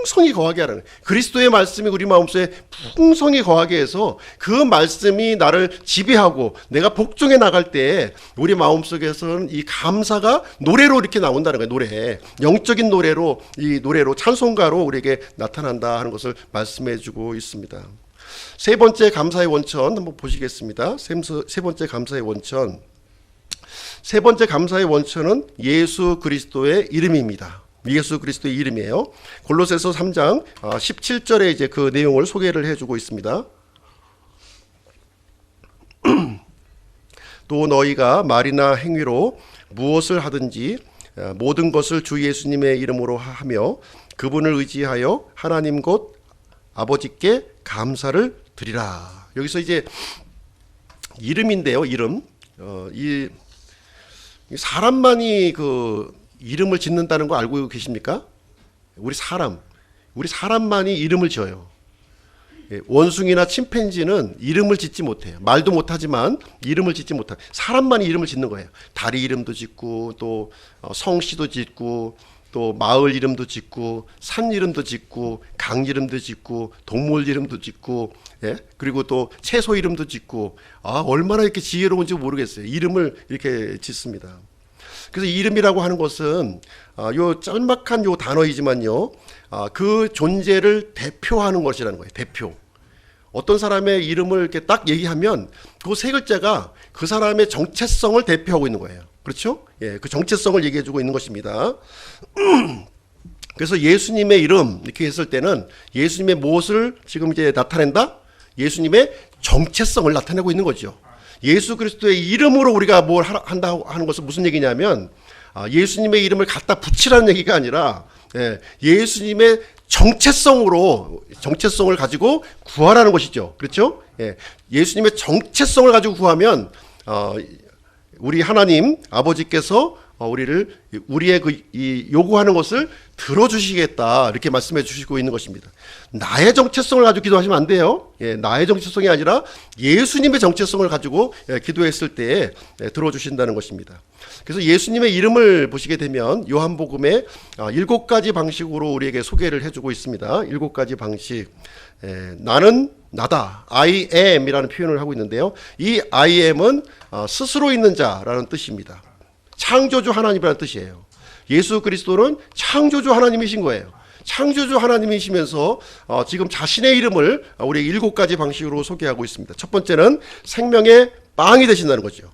풍성히 거하게 하라는, 그리스도의 말씀이 우리 마음속에 풍성히 거하게 해서 그 말씀이 나를 지배하고 내가 복종해 나갈 때 우리 마음속에서는 이 감사가 노래로 이렇게 나온다는 거예요. 노래, 영적인 노래로, 이 노래로 찬송가로 우리에게 나타난다 하는 것을 말씀해 주고 있습니다. 세 번째 감사의 원천 한번 보시겠습니다. 세 번째 감사의 원천. 세 번째 감사의 원천은 예수 그리스도의 이름입니다. 예수 그리스도의 이름이에요. 골로새서 3장 17절에 이제 그 내용을 소개를 해주고 있습니다. 또 너희가 말이나 행위로 무엇을 하든지 모든 것을 주 예수님의 이름으로 하며 그분을 의지하여 하나님 곧 아버지께 감사를 드리라. 여기서 이제 이름인데요. 이름. 이 사람만이 그 이름을 짓는다는 거 알고 계십니까? 우리 사람만이 이름을 지어요. 원숭이나 침팬지는 이름을 짓지 못해요. 말도 못하지만 이름을 짓지 못해요. 사람만이 이름을 짓는 거예요. 다리 이름도 짓고 또 성씨도 짓고 또 마을 이름도 짓고 산 이름도 짓고 강 이름도 짓고 동물 이름도 짓고 그리고 또 채소 이름도 짓고 얼마나 이렇게 지혜로운지 모르겠어요. 이름을 이렇게 짓습니다. 그래서 이름이라고 하는 것은 요 짤막한 요 단어이지만요, 그 존재를 대표하는 것이라는 거예요. 대표. 어떤 사람의 이름을 이렇게 딱 얘기하면 그 세 글자가 그 사람의 정체성을 대표하고 있는 거예요. 그렇죠? 그 정체성을 얘기해주고 있는 것입니다. 그래서 예수님의 이름 이렇게 했을 때는 예수님의 무엇을 지금 이제 나타낸다? 예수님의 정체성을 나타내고 있는 거죠. 예수 그리스도의 이름으로 우리가 뭘 한다 하는 것은 무슨 얘기냐면 예수님의 이름을 갖다 붙이라는 얘기가 아니라 예수님의 정체성을 가지고 구하라는 것이죠. 그렇죠? 예수님의 정체성을 가지고 구하면 우리 하나님 아버지께서 우리의 이 요구하는 것을 들어주시겠다 이렇게 말씀해 주시고 있는 것입니다. 나의 정체성을 가지고 기도하시면 안 돼요. 나의 정체성이 아니라 예수님의 정체성을 가지고 기도했을 때 들어주신다는 것입니다. 그래서 예수님의 이름을 보시게 되면 요한복음에 7가지 방식으로 우리에게 소개를 해주고 있습니다. 7가지 방식. 나는 나다. I am 이라는 표현을 하고 있는데요. 이 I am은 스스로 있는 자라는 뜻입니다. 창조주 하나님이라는 뜻이에요. 예수 그리스도는 창조주 하나님이신 거예요. 창조주 하나님이시면서 지금 자신의 이름을 우리 7가지 방식으로 소개하고 있습니다. 첫 번째는 생명의 빵이 되신다는 거죠.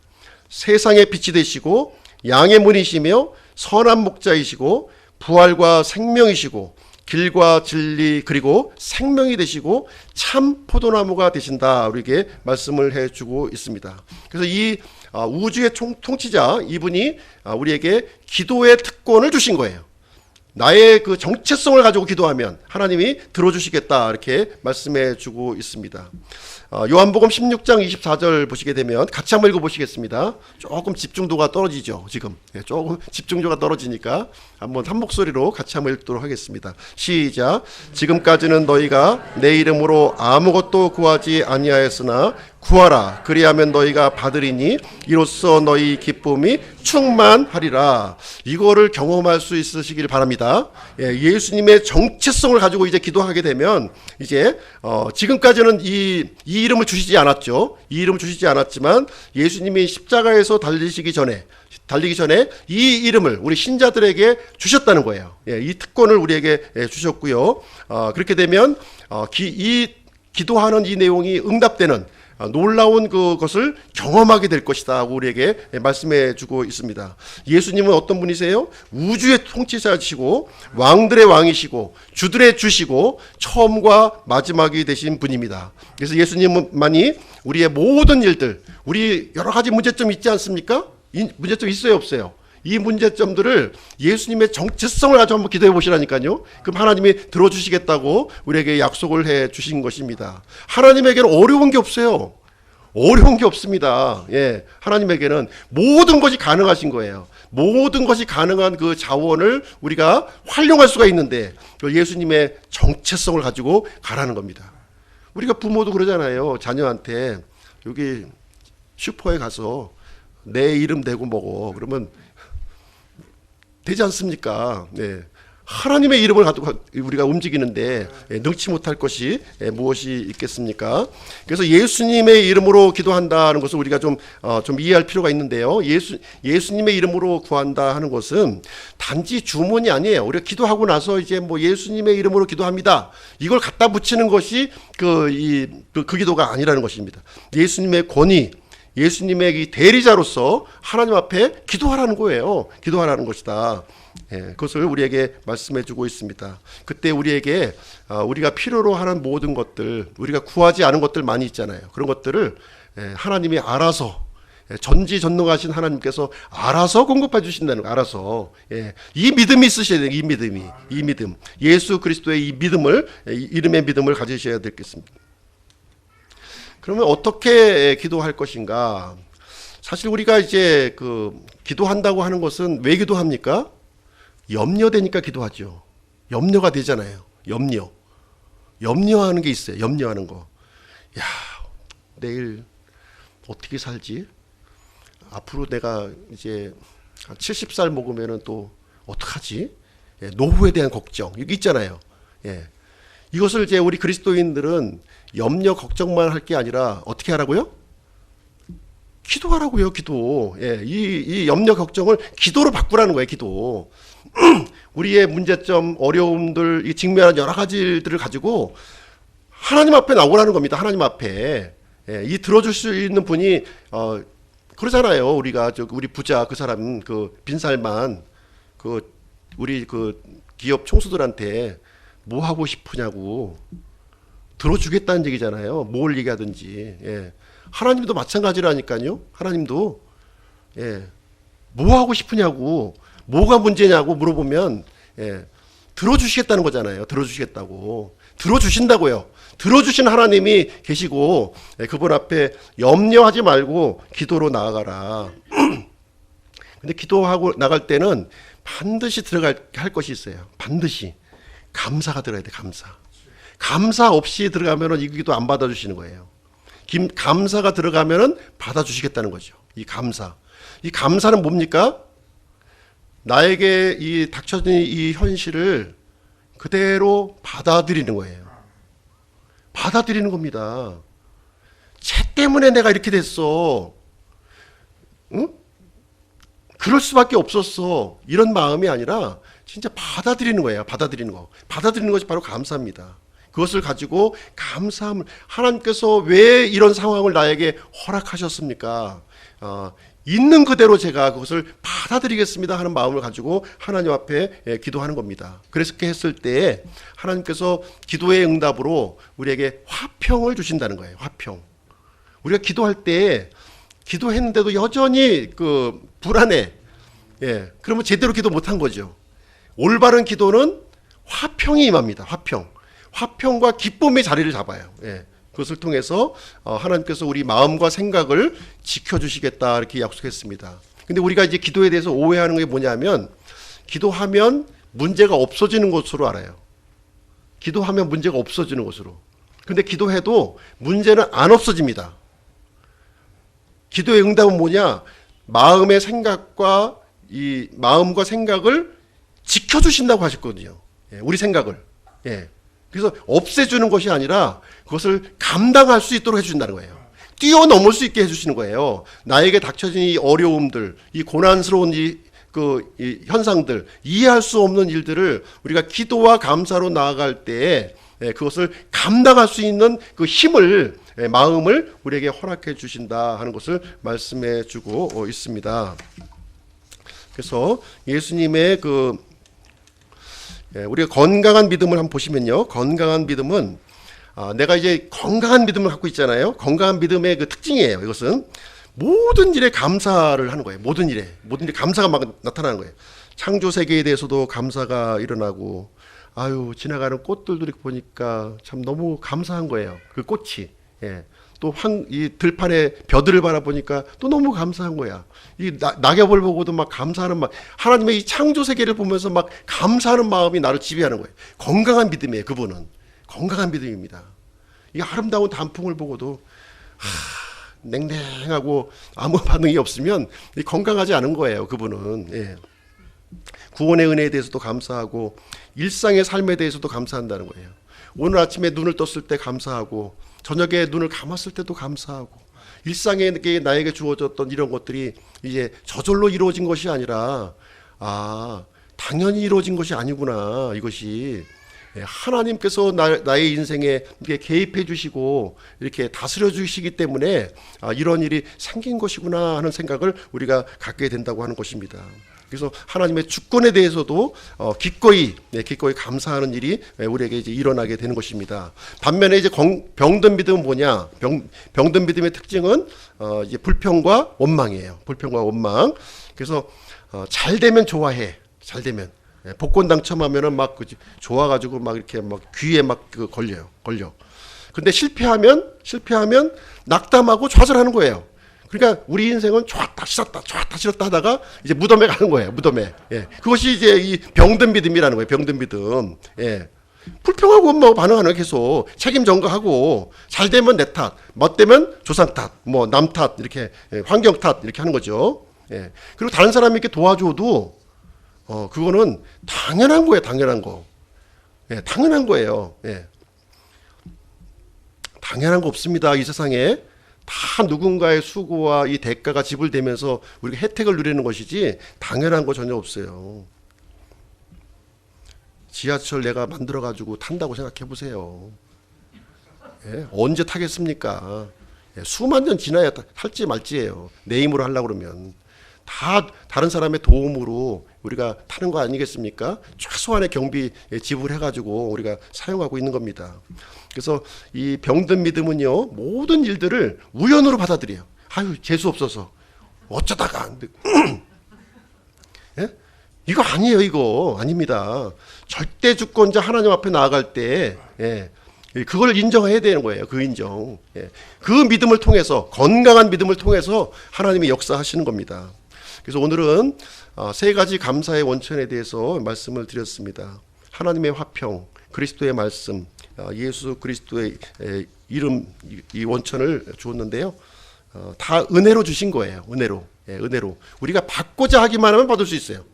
세상의 빛이 되시고 양의 문이시며 선한 목자이시고 부활과 생명이시고 길과 진리 그리고 생명이 되시고 참 포도나무가 되신다. 우리에게 말씀을 해주고 있습니다. 그래서 이 우주의 통치자 이분이 우리에게 기도의 특권을 주신 거예요. 나의 그 정체성을 가지고 기도하면 하나님이 들어주시겠다 이렇게 말씀해 주고 있습니다. 요한복음 16장 24절 보시게 되면 같이 한번 읽어보시겠습니다. 조금 집중도가 떨어지죠. 지금 조금 집중도가 떨어지니까 한번 한 목소리로 같이 한번 읽도록 하겠습니다. 시작. 지금까지는 너희가 내 이름으로 아무것도 구하지 아니하였으나 구하라 그리하면 너희가 받으리니 이로써 너희 기쁨이 충만하리라. 이거를 경험할 수 있으시길 바랍니다. 예수님의 정체성을 가지고 이제 기도하게 되면 이제 지금까지는 이 이름을 주시지 않았죠. 이 이름을 주시지 않았지만 예수님이 십자가에서 달리시기 전에 달리기 전에 이 이름을 우리 신자들에게 주셨다는 거예요. 예, 이 특권을 우리에게 주셨고요. 그렇게 되면 이 기도하는 이 내용이 응답되는 놀라운 그것을 경험하게 될 것이다 하고 우리에게 말씀해 주고 있습니다. 예수님은 어떤 분이세요? 우주의 통치자시고 왕들의 왕이시고 주들의 주시고 처음과 마지막이 되신 분입니다. 그래서 예수님만이 우리의 모든 일들, 우리 여러 가지 문제점 있지 않습니까? 이 문제점 있어요, 없어요? 이 문제점들을 예수님의 정체성을 가지고 한번 기도해 보시라니까요. 그럼 하나님이 들어주시겠다고 우리에게 약속을 해 주신 것입니다. 하나님에게는 어려운 게 없어요. 어려운 게 없습니다. 예, 하나님에게는 모든 것이 가능하신 거예요. 모든 것이 가능한 그 자원을 우리가 활용할 수가 있는데 예수님의 정체성을 가지고 가라는 겁니다. 우리가 부모도 그러잖아요. 자녀한테 여기 슈퍼에 가서 내 이름 대고 먹어. 그러면 되지 않습니까? 네. 하나님의 이름을 가지고 우리가 움직이는데 능치 못할 것이 무엇이 있겠습니까? 그래서 예수님의 이름으로 기도한다는 것을 우리가 좀 이해할 필요가 있는데요. 예수님의 이름으로 구한다 하는 것은 단지 주문이 아니에요. 우리가 기도하고 나서 이제 뭐 예수님의 이름으로 기도합니다. 이걸 갖다 붙이는 것이 그 기도가 아니라는 것입니다. 예수님의 권위, 예수님의 이 대리자로서 하나님 앞에 기도하라는 거예요. 기도하라는 것이다. 예, 그것을 우리에게 말씀해 주고 있습니다. 그때 우리에게 우리가 필요로 하는 모든 것들, 우리가 구하지 않은 것들 많이 있잖아요. 그런 것들을 하나님이 알아서, 전지전능하신 하나님께서 알아서 공급해 주신다는 거, 알아서. 예, 이 믿음이 있으셔야 돼요. 이 믿음. 예수 그리스도의 이 믿음을, 이름의 믿음을 가지셔야 되겠습니다. 그러면 어떻게 기도할 것인가? 사실 우리가 이제 기도한다고 하는 것은 왜 기도합니까? 염려되니까 기도하죠. 염려가 되잖아요. 염려하는 게 있어요. 염려하는 거. 야, 내일 어떻게 살지? 앞으로 내가 이제 70살 먹으면은 또 어떡하지? 예, 노후에 대한 걱정. 이게 있잖아요. 예. 이것을 이제 우리 그리스도인들은 염려 걱정만 할 게 아니라 어떻게 하라고요? 기도하라고요. 기도. 예, 이 염려 걱정을 기도로 바꾸라는 거예요. 기도. 우리의 문제점, 어려움들, 직면한 여러 가지 일들을 가지고 하나님 앞에 나오라는 겁니다. 하나님 앞에. 예, 이 들어줄 수 있는 분이 그러잖아요. 우리가 우리 부자 그 사람 빈살만 우리 기업 총수들한테 뭐 하고 싶으냐고 들어주겠다는 얘기잖아요. 뭘 얘기하든지. 예. 하나님도 마찬가지라니까요. 하나님도 뭐 하고 싶으냐고, 뭐가 문제냐고 물어보면 들어주시겠다는 거잖아요. 들어주시겠다고. 들어주신다고요. 들어주신 하나님이 계시고 그분 앞에 염려하지 말고 기도로 나아가라. 근데 기도하고 나갈 때는 반드시 할 것이 있어요. 반드시. 감사가 들어야 돼. 감사 없이 들어가면은 이 기도 안 받아주시는 거예요. 감사가 들어가면은 받아주시겠다는 거죠. 이 감사는 뭡니까? 나에게 이 닥쳐진 이 현실을 그대로 받아들이는 거예요. 받아들이는 겁니다. 쟤 때문에 내가 이렇게 됐어. 응? 그럴 수밖에 없었어. 이런 마음이 아니라 진짜 받아들이는 거예요. 받아들이는 것이 바로 감사입니다. 그것을 가지고 감사함을, 하나님께서 왜 이런 상황을 나에게 허락하셨습니까? 있는 그대로 제가 그것을 받아들이겠습니다 하는 마음을 가지고 하나님 앞에 기도하는 겁니다. 그렇게 했을 때 하나님께서 기도의 응답으로 우리에게 화평을 주신다는 거예요. 화평. 우리가 기도할 때 기도했는데도 여전히 불안해. 예, 그러면 제대로 기도 못한 거죠. 올바른 기도는 화평이 임합니다. 화평과 기쁨의 자리를 잡아요. 예. 그것을 통해서 하나님께서 우리 마음과 생각을 지켜주시겠다 이렇게 약속했습니다. 근데 우리가 이제 기도에 대해서 오해하는 게 뭐냐면 기도하면 문제가 없어지는 것으로 알아요. 기도하면 문제가 없어지는 것으로. 근데 기도해도 문제는 안 없어집니다. 기도의 응답은 뭐냐? 마음과 생각을 지켜주신다고 하셨거든요. 예, 우리 생각을. 예. 그래서 없애주는 것이 아니라 그것을 감당할 수 있도록 해준다는 거예요. 뛰어넘을 수 있게 해주시는 거예요. 나에게 닥쳐진 이 어려움들, 이 고난스러운 이 현상들, 이해할 수 없는 일들을 우리가 기도와 감사로 나아갈 때 그것을 감당할 수 있는 그 힘을, 마음을 우리에게 허락해 주신다 하는 것을 말씀해 주고 있습니다. 그래서 예수님의 우리가 건강한 믿음을 한번 보시면요. 건강한 믿음은 내가 이제 건강한 믿음을 갖고 있잖아요. 건강한 믿음의 그 특징이에요. 이것은 모든 일에 감사를 하는 거예요. 모든 일에 감사가 막 나타나는 거예요. 창조 세계에 대해서도 감사가 일어나고, 지나가는 꽃들도 이렇게 보니까 참 너무 감사한 거예요. 그 꽃이. 또 이 들판에 벼들을 바라보니까 또 너무 감사한 거야. 이 낙엽을 보고도 막 감사하는 하나님의 이 창조 세계를 보면서 막 감사하는 마음이 나를 지배하는 거예요. 건강한 믿음이에요. 그분은 건강한 믿음입니다. 이 아름다운 단풍을 보고도 냉랭하고 아무 반응이 없으면 건강하지 않은 거예요. 그분은. 구원의 은혜에 대해서도 감사하고 일상의 삶에 대해서도 감사한다는 거예요. 오늘 아침에 눈을 떴을 때 감사하고 저녁에 눈을 감았을 때도 감사하고 일상에 나에게 주어졌던 이런 것들이 이제 저절로 이루어진 것이 아니라 당연히 이루어진 것이 아니구나. 이것이 하나님께서 나의 인생에 이렇게 개입해 주시고 이렇게 다스려 주시기 때문에 이런 일이 생긴 것이구나 하는 생각을 우리가 갖게 된다고 하는 것입니다. 그래서 하나님의 주권에 대해서도 기꺼이 감사하는 일이 우리에게 이제 일어나게 되는 것입니다. 반면에 이제 병든 믿음은 뭐냐? 병든 믿음의 특징은 이제 불평과 원망이에요. 불평과 원망. 그래서 잘 되면 좋아해. 잘 되면 복권 당첨하면은 막 좋아가지고 막 이렇게 막 귀에 막 걸려. 근데 실패하면 낙담하고 좌절하는 거예요. 그러니까 우리 인생은 좋았다 싫었다 하다가 이제 무덤에 가는 거예요. 무덤에. 그것이 이제 이 병든 믿음이라는 거예요. 병든 믿음. 불평하고 원망하고 반응하는 거예요. 계속 책임 전가하고 잘 되면 내 탓, 못되면 조상 탓, 남 탓, 이렇게 환경 탓 이렇게 하는 거죠. 그리고 다른 사람이 이렇게 도와줘도 그거는 당연한 거예요. 당연한 거. 당연한 거예요. 당연한 거 없습니다. 이 세상에. 다 누군가의 수고와 이 대가가 지불되면서 우리가 혜택을 누리는 것이지 당연한 거 전혀 없어요. 지하철 내가 만들어가지고 탄다고 생각해 보세요. 언제 타겠습니까? 수만 년 지나야 탈지 말지예요. 내 힘으로 하려고 그러면. 다 다른 사람의 도움으로 우리가 타는 거 아니겠습니까? 최소한의 경비 지불해가지고 우리가 사용하고 있는 겁니다. 그래서 이 병든 믿음은요, 모든 일들을 우연으로 받아들여요. 재수 없어서 어쩌다가 이거 아니에요. 이거 아닙니다. 절대 주권자 하나님 앞에 나아갈 때 그걸 인정해야 되는 거예요. 그 인정. 그 믿음을 통해서, 건강한 믿음을 통해서 하나님이 역사하시는 겁니다. 그래서 오늘은 세 가지 감사의 원천에 대해서 말씀을 드렸습니다. 하나님의 화평, 그리스도의 말씀, 예수 그리스도의 이름, 이 원천을 주었는데요. 다 은혜로 주신 거예요. 은혜로. 우리가 받고자 하기만 하면 받을 수 있어요.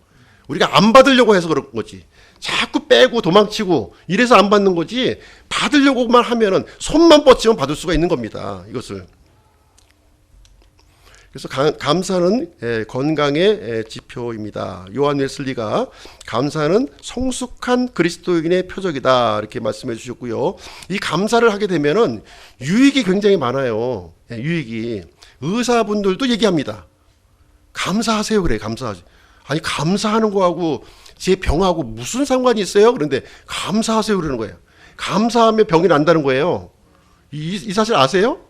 우리가 안 받으려고 해서 그런 거지. 자꾸 빼고 도망치고 이래서 안 받는 거지. 받으려고만 하면은 손만 뻗치면 받을 수가 있는 겁니다. 이것을. 그래서 감사는 건강의 지표입니다. 요한 웨슬리가 감사는 성숙한 그리스도인의 표적이다 이렇게 말씀해 주셨고요. 이 감사를 하게 되면은 유익이 굉장히 많아요. 유익이. 의사분들도 얘기합니다. 감사하세요. 그래. 감사하지. 아니 감사하는 거하고 제 병하고 무슨 상관이 있어요? 그런데 감사하세요 그러는 거예요. 감사하면 병이 난다는 거예요. 이 사실 아세요?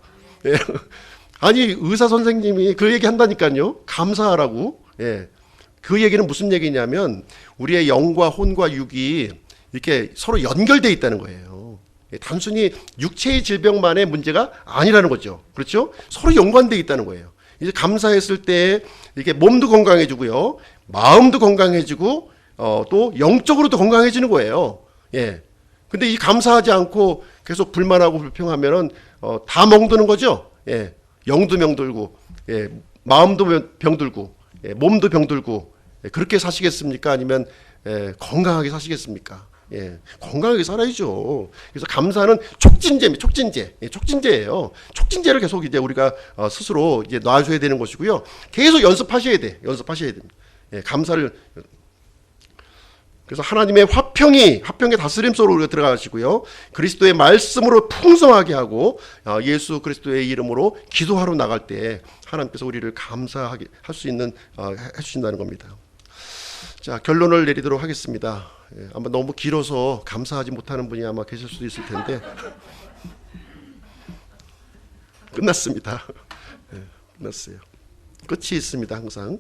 아니 의사 선생님이 그 얘기 한다니까요. 감사하라고. 그 얘기는 무슨 얘기냐면 우리의 영과 혼과 육이 이렇게 서로 연결되어 있다는 거예요. 단순히 육체의 질병만의 문제가 아니라는 거죠. 그렇죠? 서로 연관되어 있다는 거예요. 이제 감사했을 때 이렇게 몸도 건강해지고요, 마음도 건강해지고 또 영적으로도 건강해지는 거예요. 근데 이 감사하지 않고 계속 불만하고 불평하면은 다 멍드는 거죠. 영도 병들고, 마음도 병들고, 몸도 병들고, 그렇게 사시겠습니까? 아니면 건강하게 사시겠습니까? 건강하게 살아야죠. 그래서 감사는 촉진제예요. 촉진제를 계속 이제 우리가 스스로 이제 놔줘야 되는 것이고요. 계속 연습하셔야 됩니다. 감사를. 그래서 하나님의 화평의 다스림 속으로 우리가 들어가시고요. 그리스도의 말씀으로 풍성하게 하고 예수 그리스도의 이름으로 기도하러 나갈 때 하나님께서 우리를 감사하게 할 수 있는 해주신다는 겁니다. 자, 결론을 내리도록 하겠습니다. 아마 너무 길어서 감사하지 못하는 분이 아마 계실 수도 있을 텐데 끝났습니다. 끝났어요. 끝이 있습니다. 항상.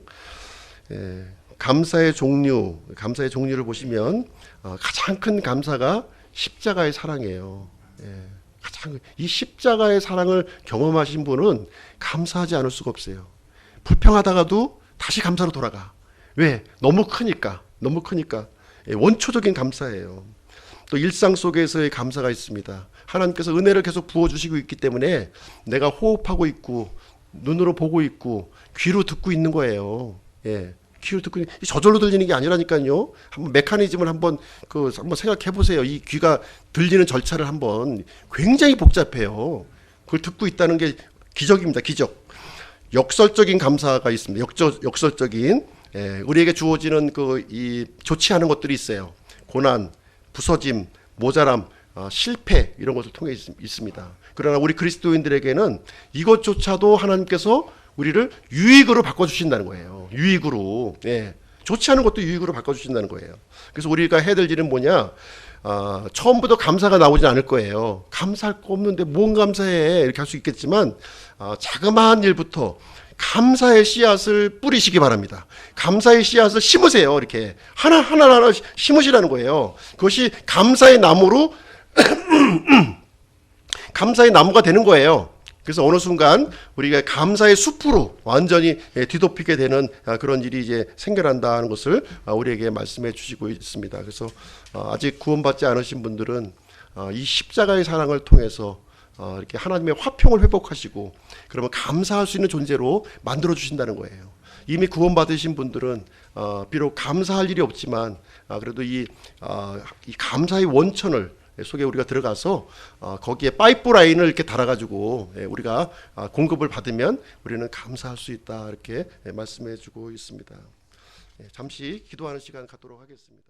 감사의 종류를 보시면 가장 큰 감사가 십자가의 사랑이에요. 이 십자가의 사랑을 경험하신 분은 감사하지 않을 수가 없어요. 불평하다가도 다시 감사로 돌아가. 왜? 너무 크니까. 원초적인 감사예요. 또 일상 속에서의 감사가 있습니다. 하나님께서 은혜를 계속 부어주시고 있기 때문에 내가 호흡하고 있고 눈으로 보고 있고 귀로 듣고 있는 거예요. 귀로 듣고 저절로 들리는 게 아니라니까요. 한번 메커니즘을 한번 생각해 보세요. 이 귀가 들리는 절차를 한번 굉장히 복잡해요. 그걸 듣고 있다는 게 기적입니다. 기적. 역설적인 감사가 있습니다. 역설적인 우리에게 주어지는 이 좋지 않은 것들이 있어요. 고난, 부서짐, 모자람, 실패 이런 것을 통해 있습니다. 그러나 우리 그리스도인들에게는 이것조차도 하나님께서 우리를 유익으로 바꿔주신다는 거예요. 유익으로. 좋지 않은 것도 유익으로 바꿔주신다는 거예요. 그래서 우리가 해야 될 일은 뭐냐? 처음부터 감사가 나오진 않을 거예요. 감사할 거 없는데 뭔 감사해 이렇게 할 수 있겠지만 자그마한 일부터 감사의 씨앗을 뿌리시기 바랍니다. 감사의 씨앗을 심으세요. 이렇게 하나하나 심으시라는 거예요. 그것이 감사의 나무로 감사의 나무가 되는 거예요. 그래서 어느 순간 우리가 감사의 숲으로 완전히 뒤덮이게 되는 그런 일이 이제 생겨난다는 것을 우리에게 말씀해 주시고 있습니다. 그래서 아직 구원받지 않으신 분들은 이 십자가의 사랑을 통해서 이렇게 하나님의 화평을 회복하시고 그러면 감사할 수 있는 존재로 만들어 주신다는 거예요. 이미 구원받으신 분들은 비록 감사할 일이 없지만 그래도 이 감사의 원천을 속에 우리가 들어가서 거기에 파이프라인을 이렇게 달아가지고 우리가 공급을 받으면 우리는 감사할 수 있다 이렇게 말씀해주고 있습니다. 잠시 기도하는 시간 갖도록 하겠습니다.